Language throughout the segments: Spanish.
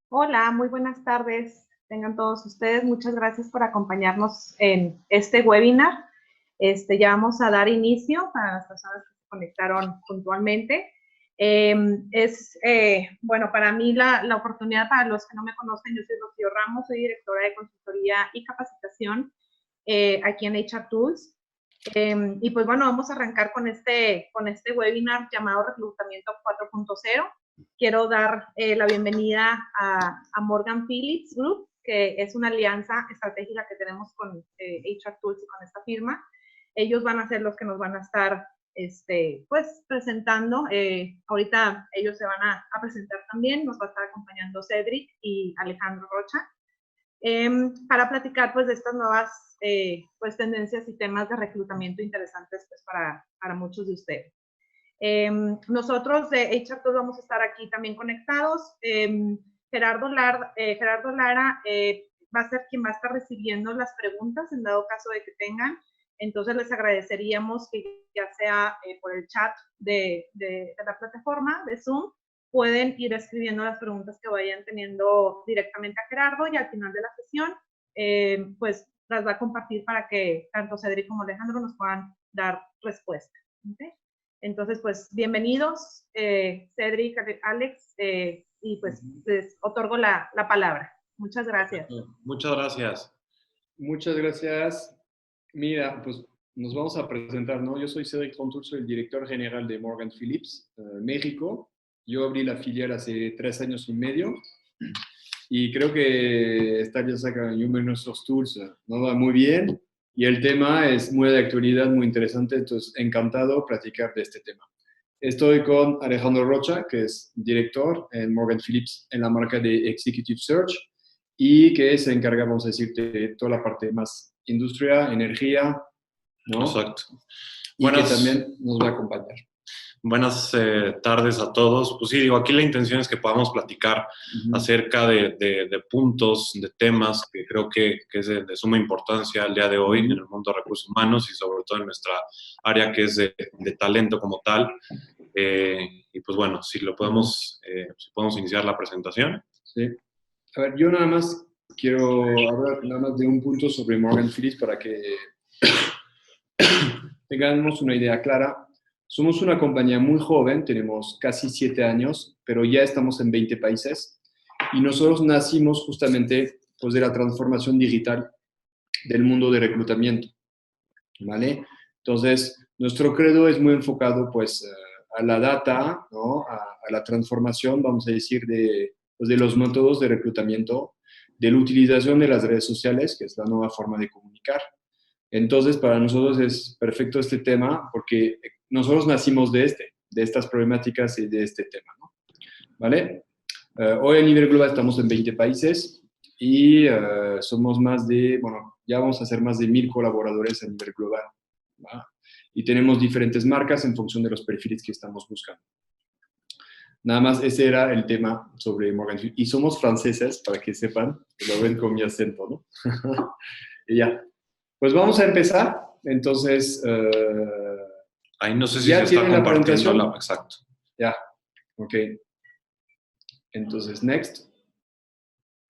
Hola, muy buenas tardes. Tengan todos ustedes. Muchas gracias por acompañarnos en este webinar. Ya vamos a dar inicio para las personas que se conectaron puntualmente. Bueno, para mí la oportunidad, para los que no me conocen, yo soy Rocío Ramos, soy directora de consultoría y capacitación aquí en HR Tools. Y pues bueno, vamos a arrancar con este webinar llamado Reclutamiento 4.0. Quiero dar la bienvenida a Morgan Phillips Group, que es una alianza estratégica que tenemos con HR Tools y con esta firma. Ellos van a ser los que nos van a estar pues presentando. Ahorita ellos se van a presentar también. Nos va a estar acompañando Cedric y Alejandro Rocha para platicar pues de estas nuevas pues tendencias y temas de reclutamiento interesantes pues para muchos de ustedes. Nosotros de HR Tools vamos a estar aquí también conectados. Gerardo Lara va a ser quien va a estar recibiendo las preguntas en dado caso de que tengan. Entonces les agradeceríamos que ya sea por el chat de la plataforma de Zoom, pueden ir escribiendo las preguntas que vayan teniendo directamente a Gerardo y al final de la sesión, pues las va a compartir para que tanto Cedric como Alejandro nos puedan dar respuesta. ¿Okay? Entonces, pues, bienvenidos, Cedric, Alex, y pues les otorgo la palabra. Muchas gracias. Muchas gracias. Muchas gracias. Mira, pues nos vamos a presentar, ¿no? Yo soy Cedric Contur, soy el director general de Morgan Phillips, México. Yo abrí la filial hace 3 años y medio y creo que está ya sacando de nuestros tools, nos va muy bien y el tema es muy de actualidad, muy interesante, entonces encantado platicar de este tema. Estoy con Alejandro Rocha, que es director en Morgan Phillips en la marca de Executive Search y que se encarga, vamos a decir, de toda la parte más industria, energía, ¿no? Exacto. Y que también nos va a acompañar. Buenas tardes a todos. Pues sí, digo, aquí la intención es que podamos platicar acerca de puntos, de temas que creo que es de suma importancia al día de hoy en el mundo de recursos humanos y sobre todo en nuestra área que es de talento como tal. Y pues bueno, si podemos iniciar la presentación. Sí. A ver, yo nada más quiero hablar nada más de un punto sobre Morgan Phillips para que tengamos una idea clara. Somos una compañía muy joven, tenemos casi 7 años, pero ya estamos en 20 países y nosotros nacimos justamente pues, de la transformación digital del mundo de reclutamiento, ¿vale? Entonces, nuestro credo es muy enfocado pues a la data, ¿no? A la transformación, vamos a decir, pues, de los métodos de reclutamiento, de la utilización de las redes sociales, que es la nueva forma de comunicar. Entonces, para nosotros es perfecto este tema porque nosotros nacimos de estas problemáticas y de este tema, ¿no? ¿Vale? Hoy a nivel global estamos en 20 países y somos ya vamos a ser más de 1000 colaboradores a nivel global, ¿va? Y tenemos diferentes marcas en función de los perfiles que estamos buscando. Nada más, ese era el tema sobre Morgan Phillips. Y somos franceses, para que sepan, que lo ven con mi acento, ¿no? Y ya. Pues vamos a empezar. Entonces, ahí no sé si ya se está compartiendo la... Exacto. Ya, ok. Entonces, next.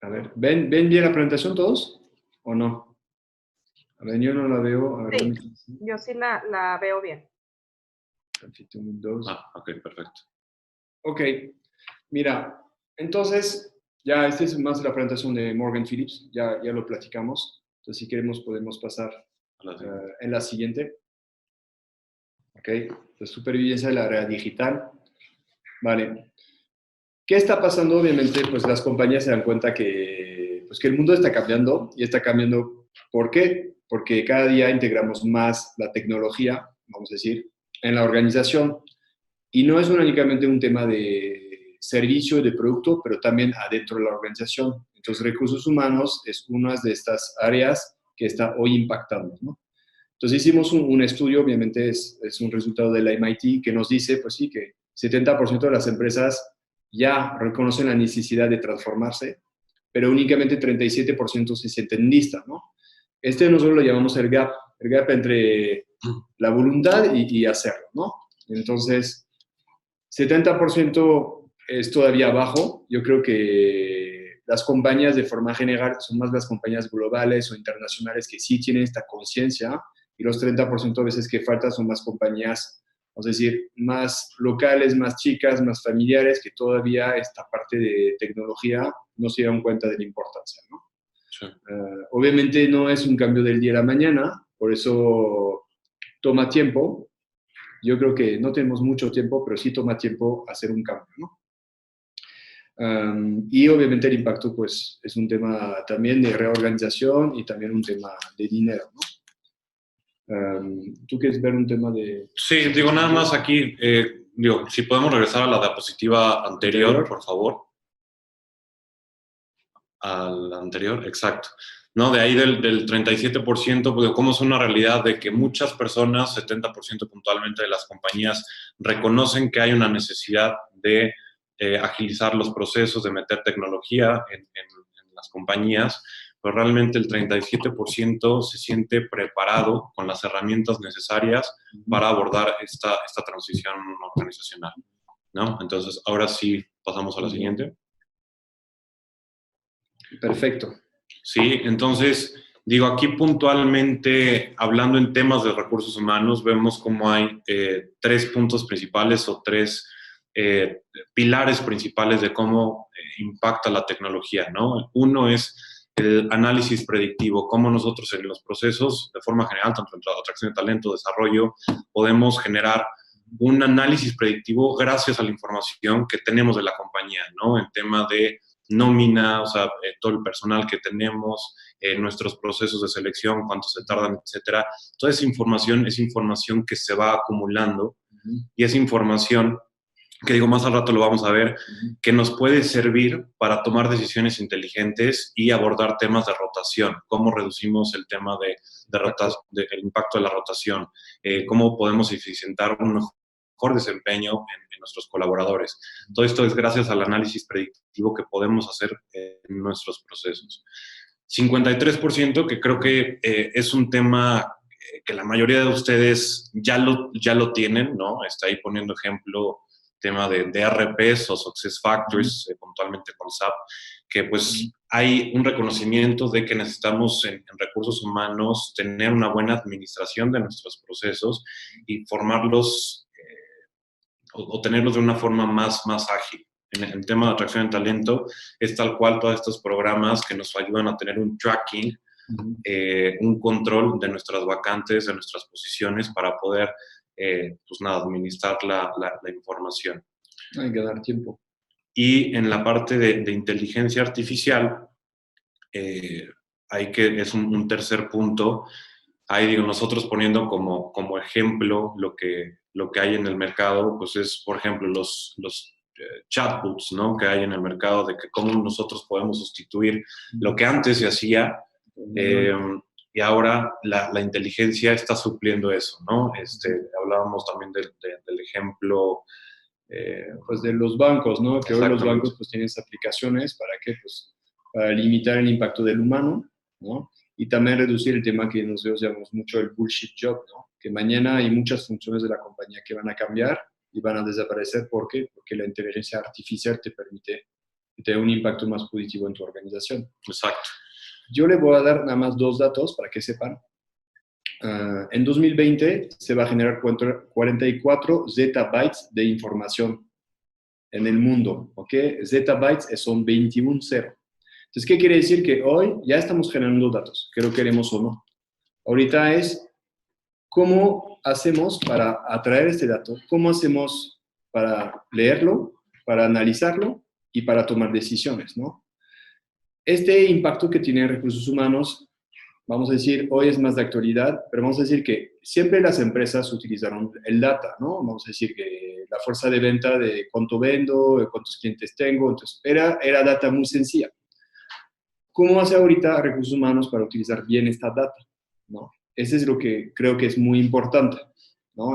A ver, ¿ven bien la presentación todos? ¿O no? A ver, yo no la veo. A ver, sí, yo sí la veo bien. Ok, perfecto. Ok, mira, entonces, ya esta es más la presentación de Morgan Phillips, ya lo platicamos. Entonces, si queremos, podemos pasar en la siguiente. Ok, la supervivencia de la área digital. Vale. ¿Qué está pasando? Obviamente, pues las compañías se dan cuenta que el mundo está cambiando y está cambiando. ¿Por qué? Porque cada día integramos más la tecnología, vamos a decir, en la organización. Y no es únicamente un tema de servicio, de producto, pero también adentro de la organización. Entonces, recursos humanos es una de estas áreas que está hoy impactando, ¿no? Entonces, hicimos un estudio, obviamente es un resultado del MIT, que nos dice, pues sí, que 70% de las empresas ya reconocen la necesidad de transformarse, pero únicamente 37% se sienten listas, ¿no? Nosotros lo llamamos el gap entre la voluntad y hacerlo, ¿no? Entonces, 70% es todavía bajo. Yo creo que las compañías de forma general son más las compañías globales o internacionales que sí tienen esta conciencia, y los 30% a veces que faltan son más compañías, vamos a decir, más locales, más chicas, más familiares, que todavía esta parte de tecnología no se dan cuenta de la importancia, ¿no? Sí. Obviamente no es un cambio del día a la mañana, por eso toma tiempo. Yo creo que no tenemos mucho tiempo, pero sí toma tiempo hacer un cambio, ¿no? Y obviamente el impacto, pues, es un tema también de reorganización y también un tema de dinero, ¿no? ¿Tú quieres ver un tema de...? Sí, digo, nada más aquí, digo, si podemos regresar a la diapositiva anterior, por favor. A la anterior, exacto. ¿No? De ahí del 37%, pues, cómo es una realidad de que muchas personas, 70% puntualmente de las compañías, reconocen que hay una necesidad de agilizar los procesos, de meter tecnología en las compañías, pero realmente el 37% se siente preparado con las herramientas necesarias para abordar esta transición organizacional, ¿no? Entonces, ahora sí, pasamos a la siguiente. Perfecto. Sí, entonces, digo, aquí puntualmente, hablando en temas de recursos humanos, vemos cómo hay 3 puntos principales o 3 pilares principales de cómo impacta la tecnología, ¿no? Uno es el análisis predictivo, cómo nosotros en los procesos, de forma general, tanto en atracción de talento, desarrollo, podemos generar un análisis predictivo gracias a la información que tenemos de la compañía, ¿no? En tema de nómina, o sea, todo el personal que tenemos, nuestros procesos de selección, cuánto se tardan, etcétera. Toda esa información es información que se va acumulando y es información que, digo, más al rato lo vamos a ver, que nos puede servir para tomar decisiones inteligentes y abordar temas de rotación, cómo reducimos el tema el impacto de la rotación, cómo podemos eficientar un mejor desempeño en nuestros colaboradores. Todo esto es gracias al análisis predictivo que podemos hacer en nuestros procesos. 53%, que creo que es un tema que la mayoría de ustedes ya lo tienen, ¿no? Está ahí poniendo ejemplo tema de ERPs o Success Factors, puntualmente con SAP, que pues hay un reconocimiento de que necesitamos en recursos humanos tener una buena administración de nuestros procesos y formarlos o tenerlos de una forma más ágil. En el tema de atracción de talento es tal cual todos estos programas que nos ayudan a tener un tracking, un control de nuestras vacantes, de nuestras posiciones para poder pues nada, administrar la información. Hay que dar tiempo. Y en la parte de inteligencia artificial, es un tercer punto. Ahí digo, nosotros poniendo como ejemplo lo que hay en el mercado, pues es, por ejemplo, los chatbots, ¿no? Que hay en el mercado, de que cómo nosotros podemos sustituir lo que antes se hacía, y ahora la inteligencia está supliendo eso, ¿no? Hablábamos también del ejemplo... pues de los bancos, ¿no? Que hoy los bancos pues tienen aplicaciones para que, pues, para limitar el impacto del humano, ¿no? Y también reducir el tema que nosotros llamamos mucho el bullshit job, ¿no? Que mañana hay muchas funciones de la compañía que van a cambiar y van a desaparecer. ¿Por qué? Porque la inteligencia artificial te permite tener un impacto más positivo en tu organización. Exacto. Yo le voy a dar nada más 2 datos para que sepan. En 2020 se va a generar 44 zettabytes de información en el mundo, ¿ok? Zettabytes son 21 0. Entonces, ¿qué quiere decir? Que hoy ya estamos generando datos, que lo queremos o no. Ahorita es cómo hacemos para atraer este dato, cómo hacemos para leerlo, para analizarlo y para tomar decisiones, ¿no? Este impacto que tienen recursos humanos, vamos a decir, hoy es más de actualidad, pero vamos a decir que siempre las empresas utilizaron el data, ¿no? Vamos a decir que la fuerza de venta de cuánto vendo, de cuántos clientes tengo, entonces era data muy sencilla. ¿Cómo hace ahorita recursos humanos para utilizar bien esta data? ¿No? Ese es lo que creo que es muy importante, ¿no?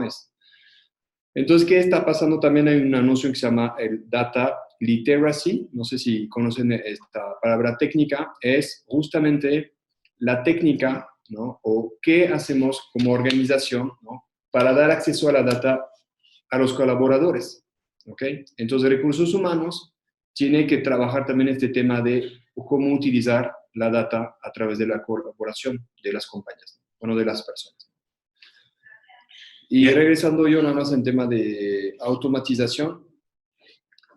Entonces, ¿qué está pasando? También hay una noción que se llama el data literacy, no sé si conocen esta palabra técnica, es justamente la técnica, ¿no? O qué hacemos como organización, ¿no? Para dar acceso a la data a los colaboradores, ¿ok? Entonces, recursos humanos tiene que trabajar también este tema de cómo utilizar la data a través de la colaboración de las compañías, ¿no? Bueno, de las personas. Y regresando yo nada más en tema de automatización,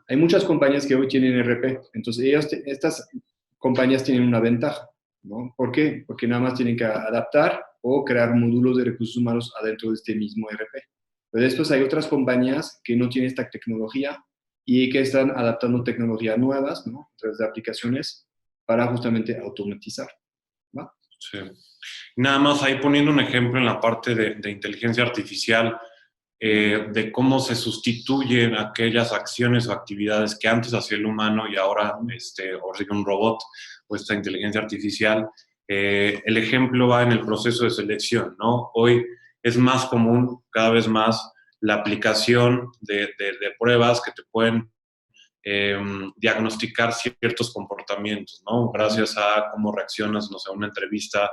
hay muchas compañías que hoy tienen ERP, entonces estas compañías tienen una ventaja, ¿no? ¿Por qué? Porque nada más tienen que adaptar o crear módulos de recursos humanos adentro de este mismo ERP. Pero después hay otras compañías que no tienen esta tecnología y que están adaptando tecnologías nuevas, ¿no? A través de aplicaciones para justamente automatizar, ¿va? Sí. Nada más ahí poniendo un ejemplo en la parte de inteligencia artificial, de cómo se sustituyen aquellas acciones o actividades que antes hacía el humano y ahora un robot o esta inteligencia artificial. El ejemplo va en el proceso de selección, ¿no? Hoy es más común, cada vez más, la aplicación de pruebas que te pueden diagnosticar ciertos comportamientos, ¿no? Gracias a cómo reaccionas, no sé, a una entrevista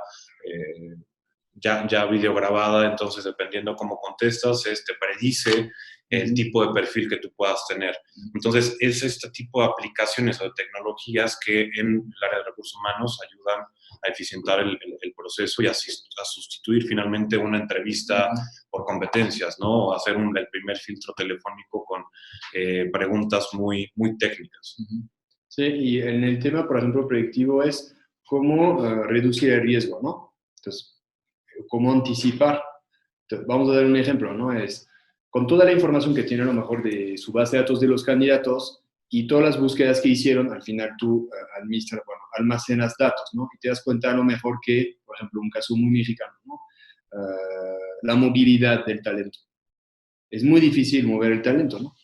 ya videograbada, entonces dependiendo cómo contestas, te predice el tipo de perfil que tú puedas tener. Entonces, es este tipo de aplicaciones o de tecnologías que en el área de recursos humanos ayudan a eficientar el proceso y a sustituir finalmente una entrevista por competencias, ¿no? O hacer el primer filtro telefónico con preguntas muy, muy técnicas. Sí, y en el tema, por ejemplo, predictivo es cómo reducir el riesgo, ¿no? Entonces, cómo anticipar. Entonces, vamos a dar un ejemplo, ¿no? Es con toda la información que tiene a lo mejor de su base de datos de los candidatos y todas las búsquedas que hicieron, al final tú almacenas datos, ¿no? Y te das cuenta a lo mejor que, por ejemplo, un caso muy mexicano, ¿no? La movilidad del talento. Es muy difícil mover el talento, ¿no?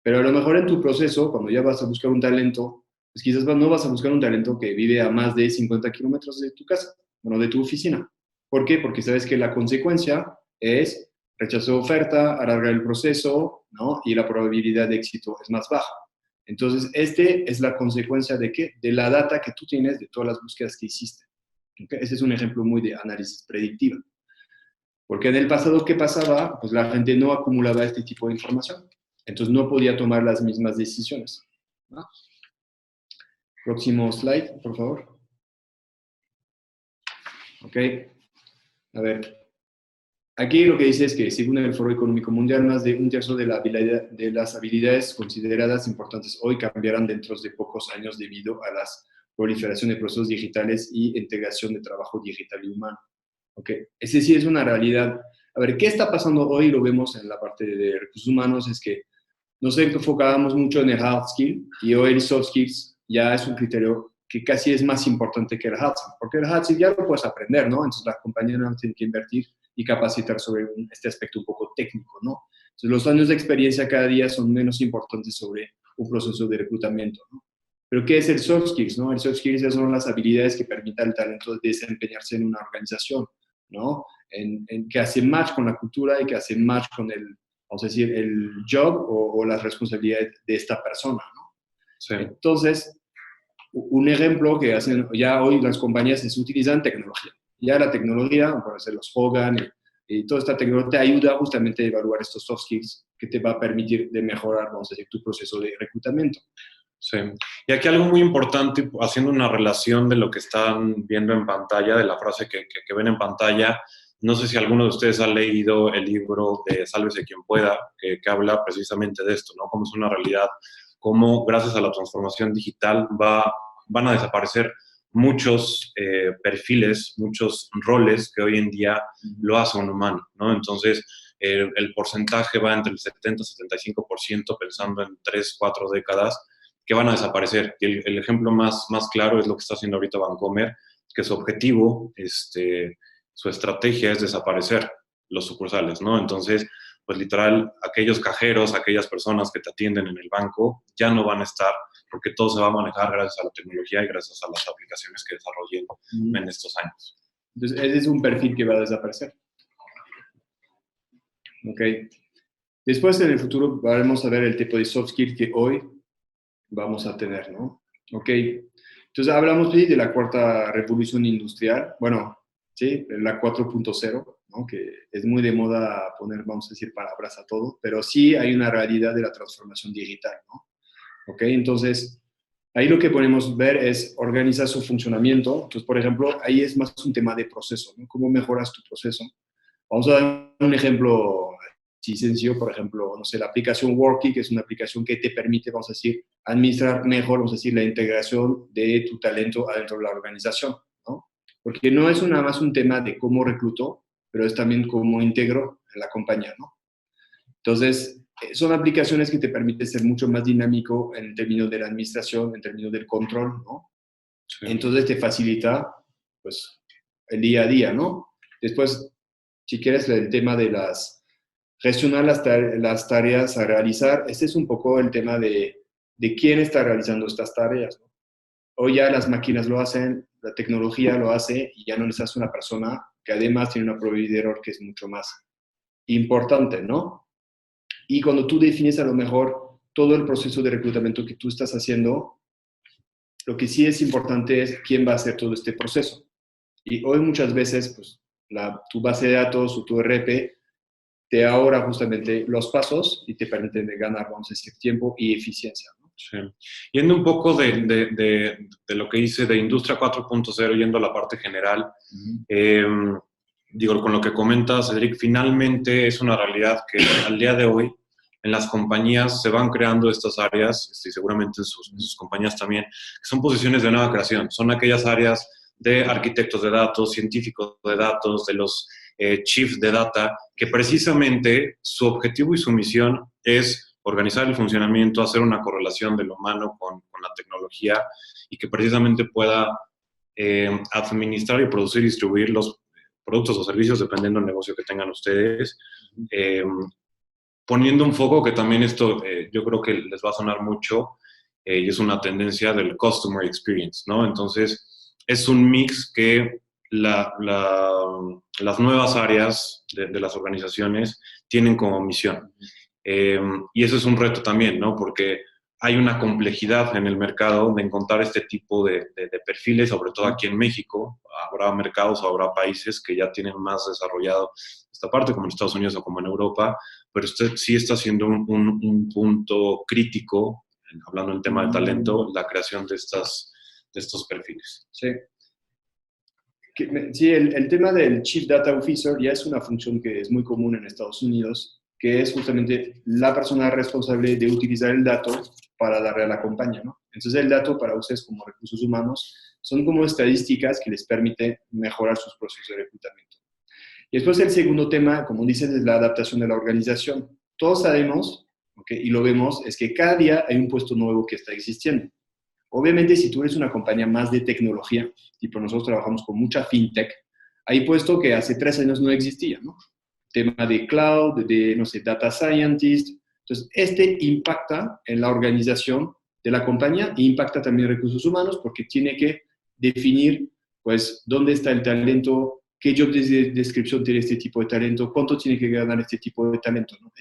Pero a lo mejor en tu proceso, cuando ya vas a buscar un talento, pues quizás no vas a buscar un talento que vive a más de 50 kilómetros de tu casa, bueno, de tu oficina. ¿Por qué? Porque sabes que la consecuencia es rechazo de oferta, alargar el proceso, ¿no? Y la probabilidad de éxito es más baja. Entonces, es la consecuencia de ¿qué? De la data que tú tienes de todas las búsquedas que hiciste. ¿Okay? Ese es un ejemplo muy de análisis predictivo. Porque en el pasado, ¿qué pasaba? Pues la gente no acumulaba este tipo de información. Entonces no podía tomar las mismas decisiones, ¿no? Próximo slide, por favor. Ok. A ver. Aquí lo que dice es que, según el Foro Económico Mundial, más de un tercio de las habilidades consideradas importantes hoy cambiarán dentro de pocos años debido a la proliferación de procesos digitales y integración de trabajo digital y humano. Ok. Ese sí es una realidad. A ver, ¿qué está pasando hoy? Lo vemos en la parte de recursos humanos, es que nos enfocábamos mucho en el hard skill y hoy el soft skills ya es un criterio que casi es más importante que el hard skill, porque el hard skill ya lo puedes aprender, ¿no? Entonces las compañías no tienen que invertir y capacitar sobre este aspecto un poco técnico, ¿no? Entonces los años de experiencia cada día son menos importantes sobre un proceso de reclutamiento, ¿no? Pero ¿qué es el soft skills, no? El soft skills son las habilidades que permitan al talento desempeñarse en una organización, ¿no? En que hace match con la cultura y que hace match con el, vamos a decir, el job o las responsabilidades de esta persona, ¿no? Sí. Entonces, un ejemplo que hacen ya hoy las compañías es utilizan tecnología. Ya la tecnología, por hacer los Hogan y toda esta tecnología te ayuda justamente a evaluar estos soft skills que te va a permitir de mejorar, vamos a decir, tu proceso de reclutamiento. Sí. Y aquí algo muy importante, haciendo una relación de lo que están viendo en pantalla, de la frase que ven en pantalla. No sé si alguno de ustedes ha leído el libro de Sálvese quien pueda, que habla precisamente de esto, ¿no? Cómo es una realidad, cómo gracias a la transformación digital van a desaparecer muchos perfiles, muchos roles que hoy en día lo hace un humano, ¿no? Entonces, el porcentaje va entre el 70 y 75% pensando en 3, 4 décadas que van a desaparecer. Y el ejemplo más claro es lo que está haciendo ahorita Bancomer, que su objetivo, su estrategia es desaparecer los sucursales, ¿no? Entonces, pues literal, aquellos cajeros, aquellas personas que te atienden en el banco ya no van a estar, porque todo se va a manejar gracias a la tecnología y gracias a las aplicaciones que desarrollen en estos años. Entonces, ese es un perfil que va a desaparecer. Ok. Después, en el futuro, vamos a ver el tipo de soft skill que hoy vamos a tener, ¿no? Ok. Entonces, hablamos de la cuarta revolución industrial. Bueno, sí, la 4.0, ¿no? Que es muy de moda poner, vamos a decir, palabras a todo, pero sí hay una realidad de la transformación digital, ¿no? ¿ok? Entonces, ahí lo que podemos ver es organizar su funcionamiento. Entonces, por ejemplo, ahí es más un tema de proceso, ¿no? ¿Cómo mejoras tu proceso? Vamos a dar un ejemplo sí, sencillo, por ejemplo, no sé, la aplicación Worky, que es una aplicación que te permite, vamos a decir, administrar mejor, vamos a decir, la integración de tu talento adentro de la organización, ¿no? Porque no es nada más un tema de cómo recluto, pero es también cómo integro en la compañía, ¿no? Entonces, son aplicaciones que te permiten ser mucho más dinámico en términos de la administración, en términos del control, ¿no? Sí. Entonces te facilita, pues, el día a día, ¿no? Después, si quieres, el tema de gestionar las tareas a realizar, este es un poco el tema de quién está realizando estas tareas, ¿no? Hoy ya las máquinas lo hacen, la tecnología lo hace y ya no necesitas una persona que además tiene una probabilidad de error que es mucho más importante, ¿no? Y cuando tú defines a lo mejor todo el proceso de reclutamiento que tú estás haciendo, lo que sí es importante es quién va a hacer todo este proceso. Y hoy muchas veces, pues, tu base de datos o tu RP te ahorra justamente los pasos y te permite ganar, vamos a decir, tiempo y eficiencia, ¿no? Sí. Yendo un poco de lo que hice de Industria 4.0, yendo a la parte general, digo, con lo que comentas, Cedric, finalmente es una realidad que al día de hoy en las compañías se van creando estas áreas, seguramente en sus compañías también, que son posiciones de nueva creación, son aquellas áreas de arquitectos de datos, científicos de datos, de los chiefs de data, que precisamente su objetivo y su misión es organizar el funcionamiento, hacer una correlación del humano con la tecnología y que precisamente pueda administrar y producir y distribuir los productos o servicios dependiendo del negocio que tengan ustedes. Poniendo un foco que también esto yo creo que les va a sonar mucho y es una tendencia del customer experience, ¿no? Entonces, es un mix que las nuevas áreas de las organizaciones tienen como misión. Y eso es un reto también, ¿no? Porque hay una complejidad en el mercado de encontrar este tipo de perfiles, sobre todo aquí en México. Habrá mercados, habrá países que ya tienen más desarrollado esta parte, como en Estados Unidos o como en Europa, pero usted sí está siendo un punto crítico, hablando del tema de talento, la creación de estos perfiles. Sí. Sí, el tema del Chief Data Officer ya es una función que es muy común en Estados Unidos, que es justamente la persona responsable de utilizar el dato para darle a la compañía, ¿no? Entonces el dato para ustedes como recursos humanos son como estadísticas que les permiten mejorar sus procesos de reclutamiento. Y después el segundo tema, como dicen, es la adaptación de la organización. Todos sabemos, ¿okay? Y lo vemos, es que cada día hay un puesto nuevo que está existiendo. Obviamente, si tú eres una compañía más de tecnología, tipo nosotros trabajamos con mucha fintech, hay puesto que hace 3 años no existía, ¿no? Tema de cloud, de, no sé, data scientist. Entonces, este impacta en la organización de la compañía e impacta también recursos humanos porque tiene que definir, pues, dónde está el talento, qué job description tiene este tipo de talento, cuánto tiene que ganar este tipo de talento, ¿no?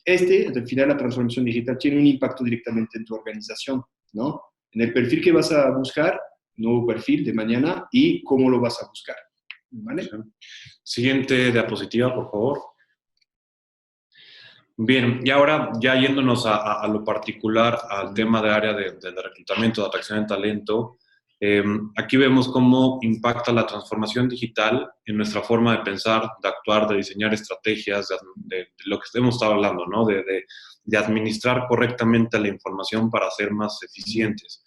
Al final, la transformación digital tiene un impacto directamente en tu organización, ¿no? En el perfil que vas a buscar, nuevo perfil de mañana y cómo lo vas a buscar, ¿vale? Siguiente diapositiva, por favor. Bien, y ahora ya yéndonos a lo particular, al tema de área de reclutamiento, de atracción de talento, aquí vemos cómo impacta la transformación digital en nuestra forma de pensar, de actuar, de diseñar estrategias, de lo que hemos estado hablando, ¿no? De administrar correctamente la información para ser más eficientes.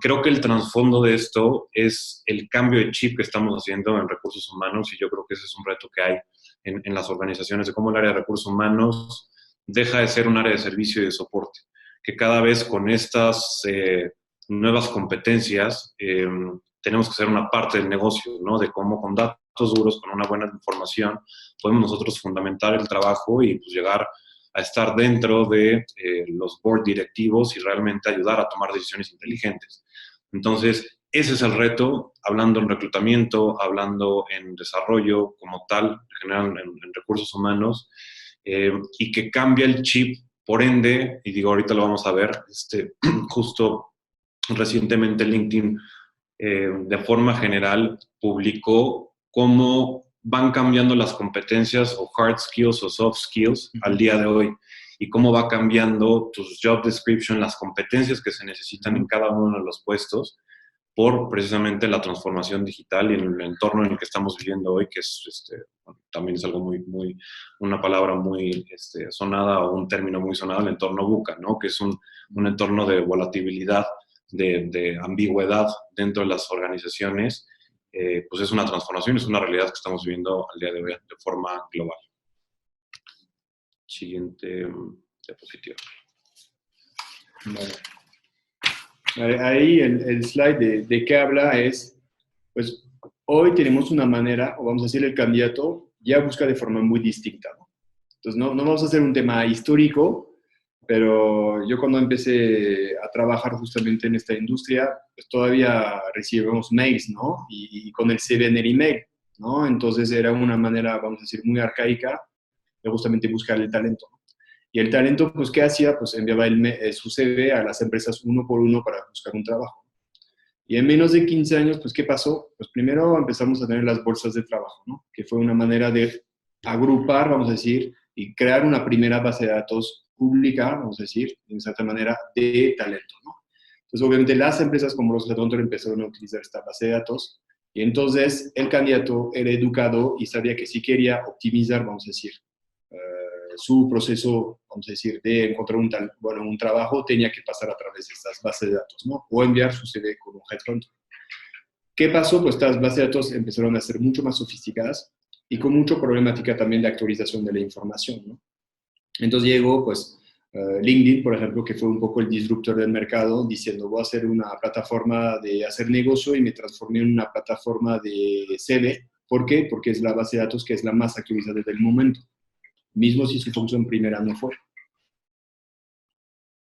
Creo que el trasfondo de esto es el cambio de chip que estamos haciendo en recursos humanos y yo creo que ese es un reto que hay en las organizaciones, de cómo el área de recursos humanos deja de ser un área de servicio y de soporte, que cada vez con estas nuevas competencias tenemos que ser una parte del negocio, ¿no? De cómo con datos duros, con una buena información, podemos nosotros fundamentar el trabajo y pues, llegar a estar dentro de los board directivos y realmente ayudar a tomar decisiones inteligentes. Entonces, ese es el reto, hablando en reclutamiento, hablando en desarrollo como tal, en general en recursos humanos, y que cambia el chip, por ende, y digo, ahorita lo vamos a ver, justo recientemente LinkedIn, de forma general, publicó cómo van cambiando las competencias o hard skills o soft skills al día de hoy. y cómo va cambiando tus job description, las competencias que se necesitan en cada uno de los puestos por precisamente la transformación digital y en el entorno en el que estamos viviendo hoy, que es bueno, también es algo una palabra muy sonada o un término muy sonado, el entorno VUCA, ¿no? Que es un entorno de volatilidad, de ambigüedad dentro de las organizaciones. Pues es una transformación, es una realidad que estamos viviendo al día de hoy de forma global. Siguiente diapositiva. Vale. Ahí el slide de qué habla es, pues hoy tenemos una manera, o vamos a decir el candidato ya busca de forma muy distinta, ¿no? Entonces no vamos a hacer un tema histórico, pero yo cuando empecé a trabajar justamente en esta industria, pues todavía recibíamos mails, ¿no? Y con el CV en el email, ¿no? Entonces era una manera, vamos a decir, muy arcaica de justamente buscar el talento. Y el talento, pues, ¿qué hacía? Pues enviaba su CV a las empresas uno por uno para buscar un trabajo. Y en menos de 15 años, pues, ¿qué pasó? Pues primero empezamos a tener las bolsas de trabajo, ¿no? Que fue una manera de agrupar, vamos a decir, y crear una primera base de datos pública, vamos a decir, de cierta manera, de talento, ¿no? Entonces, obviamente, las empresas como los Headhunter empezaron a utilizar esta base de datos y entonces el candidato era educado y sabía que si quería optimizar, vamos a decir, su proceso, vamos a decir, de encontrar un trabajo, tenía que pasar a través de estas bases de datos, ¿no? O enviar su CV con un headhunter. ¿Qué pasó? Pues estas bases de datos empezaron a ser mucho más sofisticadas y con mucha problemática también de actualización de la información, ¿no? Entonces llegó, pues, LinkedIn, por ejemplo, que fue un poco el disruptor del mercado, diciendo, voy a hacer una plataforma de hacer negocio y me transformé en una plataforma de CV. ¿Por qué? Porque es la base de datos que es la más actualizada del momento, mismo si su función primera no fue.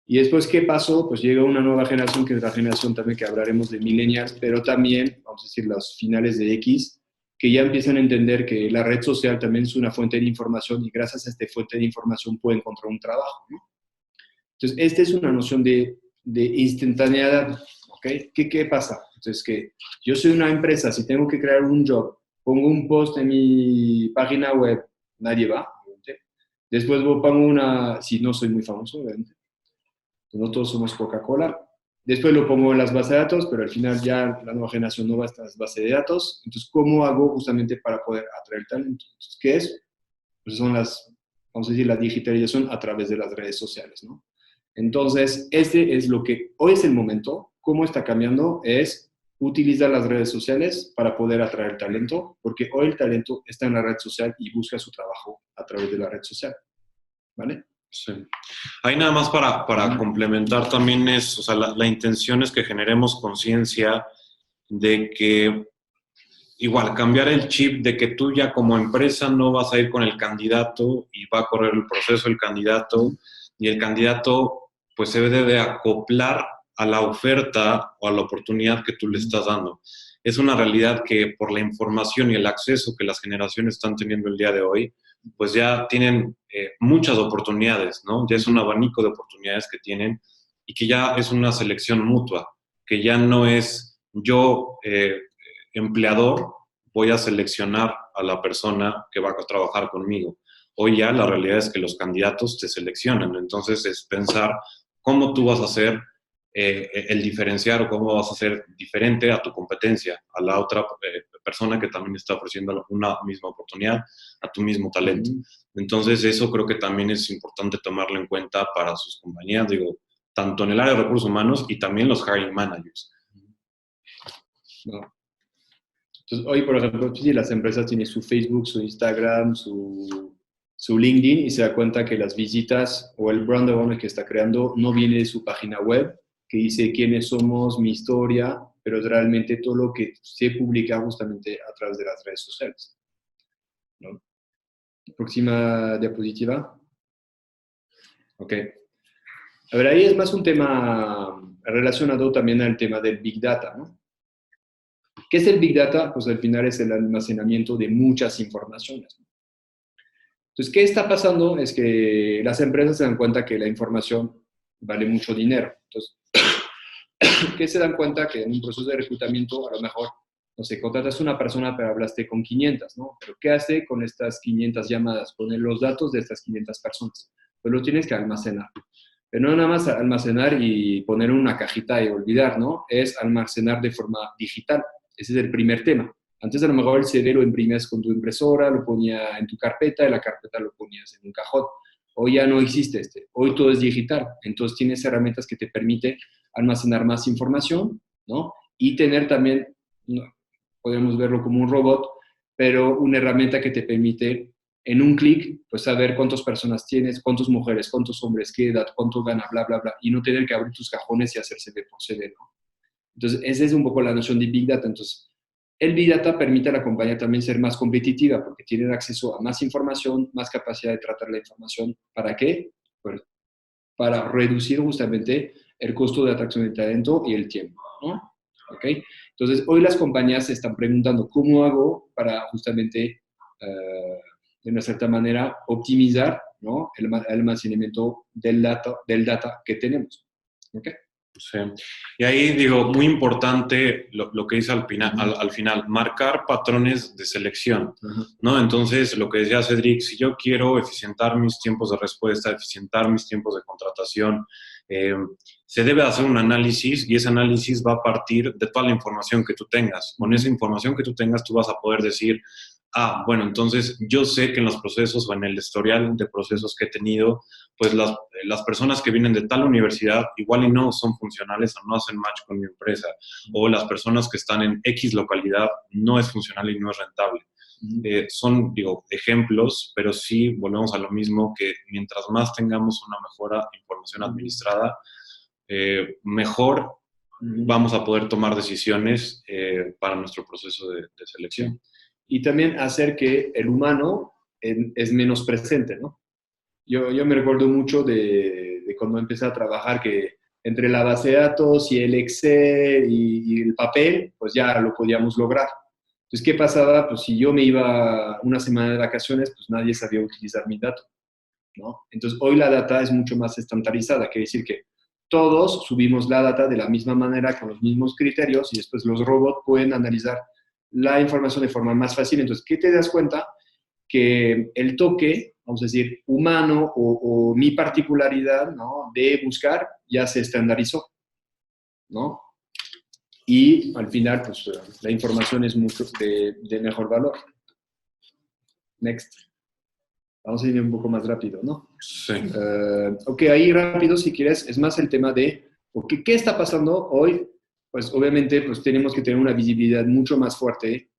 Y después, ¿qué pasó? Pues llegó una nueva generación, que es la generación también que hablaremos de millennials, pero también, vamos a decir, los finales de X, que ya empiezan a entender que la red social también es una fuente de información y gracias a esta fuente de información pueden encontrar un trabajo, ¿no? Entonces, esta es una noción de instantaneidad, ¿ok? ¿Qué pasa? Entonces, que yo soy una empresa, si tengo que crear un job, pongo un post en mi página web, nadie va, obviamente. Después pongo si no soy muy famoso, obviamente. No todos somos Coca-Cola. Después lo pongo en las bases de datos, pero al final ya la nueva generación no va a estas bases de datos. Entonces, ¿cómo hago justamente para poder atraer talento? Entonces, ¿qué es? Pues son vamos a decir, la digitalización a través de las redes sociales, ¿no? Entonces, este es lo que hoy es el momento. ¿Cómo está cambiando? Es utilizar las redes sociales para poder atraer talento, porque hoy el talento está en la red social y busca su trabajo a través de la red social, ¿vale? Sí. Ahí nada más para complementar también o sea, la intención es que generemos conciencia de que igual cambiar el chip de que tú ya como empresa no vas a ir con el candidato y va a correr el proceso el candidato y el candidato pues se debe de acoplar a la oferta o a la oportunidad que tú le estás dando. Es una realidad que por la información y el acceso que las generaciones están teniendo el día de hoy, pues ya tienen muchas oportunidades, ¿no? Ya es un abanico de oportunidades que tienen y que ya es una selección mutua, que ya no es yo, empleador, voy a seleccionar a la persona que va a trabajar conmigo. Hoy ya la realidad es que los candidatos te seleccionan, entonces es pensar cómo tú vas a hacer el diferenciar o cómo vas a ser diferente a tu competencia, a la otra persona que también está ofreciendo una misma oportunidad, a tu mismo talento. Entonces eso creo que también es importante tomarlo en cuenta para sus compañías, digo, tanto en el área de recursos humanos y también los hiring managers. No. Entonces, hoy, por ejemplo, si las empresas tienen su Facebook, su Instagram, su LinkedIn y se da cuenta que las visitas o el brand awareness que está creando no viene de su página web, que dice quiénes somos, mi historia, pero es realmente todo lo que se publica justamente a través de las redes sociales, ¿no? Próxima diapositiva. Ok. A ver, ahí es más un tema relacionado también al tema del Big Data, ¿no? ¿Qué es el Big Data? Pues al final es el almacenamiento de muchas informaciones, ¿no? Entonces, ¿qué está pasando? Es que las empresas se dan cuenta que la información vale mucho dinero. Entonces, ¿qué se dan cuenta? Que en un proceso de reclutamiento, a lo mejor, no sé, contratas a una persona, pero hablaste con 500, ¿no? Pero ¿qué hace con estas 500 llamadas? Con los datos de estas 500 personas. pues lo tienes que almacenar. Pero no nada más almacenar y poner en una cajita y olvidar, ¿no? Es almacenar de forma digital. Ese es el primer tema. Antes a lo mejor el CD lo imprimías con tu impresora, lo ponía en tu carpeta y la carpeta lo ponías en un cajón. Hoy ya no existe hoy todo es digital. Entonces tienes herramientas que te permiten almacenar más información, ¿no? Y tener también, no, podemos verlo como un robot, pero una herramienta que te permite en un clic, pues saber cuántas personas tienes, cuántas mujeres, cuántos hombres, qué edad, cuánto gana, bla, bla, bla, y no tener que abrir tus cajones y hacer CD por CD, ¿no? Entonces, esa es un poco la noción de Big Data. Entonces, el Big Data permite a la compañía también ser más competitiva porque tienen acceso a más información, más capacidad de tratar la información. ¿Para qué? Pues para reducir justamente el costo de atracción de talento y el tiempo, ¿no? ¿Ok? Entonces, hoy las compañías se están preguntando cómo hago para justamente, de una cierta manera, optimizar, ¿no? el almacenamiento del data que tenemos. ¿Ok? Sí. Y ahí digo, muy importante lo que dice al final, marcar patrones de selección, ¿no? Entonces, lo que decía Cedric, si yo quiero eficientar mis tiempos de respuesta, eficientar mis tiempos de contratación, se debe hacer un análisis y ese análisis va a partir de toda la información que tú tengas. Con esa información que tú tengas, tú vas a poder decir, bueno, entonces yo sé que en los procesos o en el historial de procesos que he tenido, pues las personas que vienen de tal universidad igual y no son funcionales o no hacen match con mi empresa, o las personas que están en X localidad no es funcional y no es rentable. Son, digo, ejemplos, pero sí volvemos a lo mismo, que mientras más tengamos una mejora información administrada, mejor vamos a poder tomar decisiones para nuestro proceso de selección. Y también hacer que el humano es menos presente, ¿no? Yo me recuerdo mucho de cuando empecé a trabajar que entre la base de datos y el Excel y el papel, pues ya lo podíamos lograr. Entonces, ¿qué pasaba? Pues si yo me iba una semana de vacaciones, pues nadie sabía utilizar mi dato, ¿no? Entonces, hoy la data es mucho más estandarizada, quiere decir que todos subimos la data de la misma manera, con los mismos criterios, y después los robots pueden analizar la información de forma más fácil. Entonces, ¿qué te das cuenta? Que el toque, vamos a decir, humano o mi particularidad, ¿no? De buscar ya se estandarizó, ¿no? Y al final, pues la información es mucho de mejor valor. Next. Vamos a ir un poco más rápido, ¿no? Sí. Ok, ahí rápido, si quieres, es más el tema de, okay, ¿qué está pasando hoy? Pues obviamente pues, tenemos que tener una visibilidad mucho más fuerte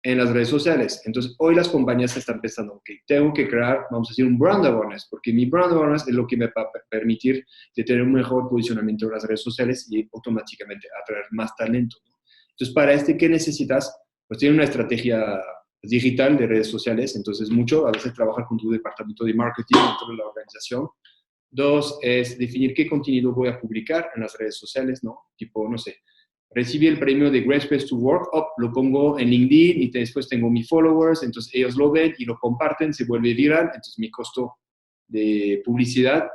en las redes sociales. Entonces, hoy las compañías están pensando, ok, tengo que crear, vamos a decir, un brand awareness, porque mi brand awareness es lo que me va a permitir de tener un mejor posicionamiento en las redes sociales y automáticamente atraer más talento, ¿no? Entonces, para ¿qué necesitas? Pues tiene una estrategia digital de redes sociales, entonces a veces trabajar con tu departamento de marketing dentro de la organización. 2, es definir qué contenido voy a publicar en las redes sociales, ¿no? Tipo, no sé, recibí el premio de Great Place to Work, lo pongo en LinkedIn y después tengo mis followers, entonces ellos lo ven y lo comparten, se vuelve viral, entonces mi costo de publicidad,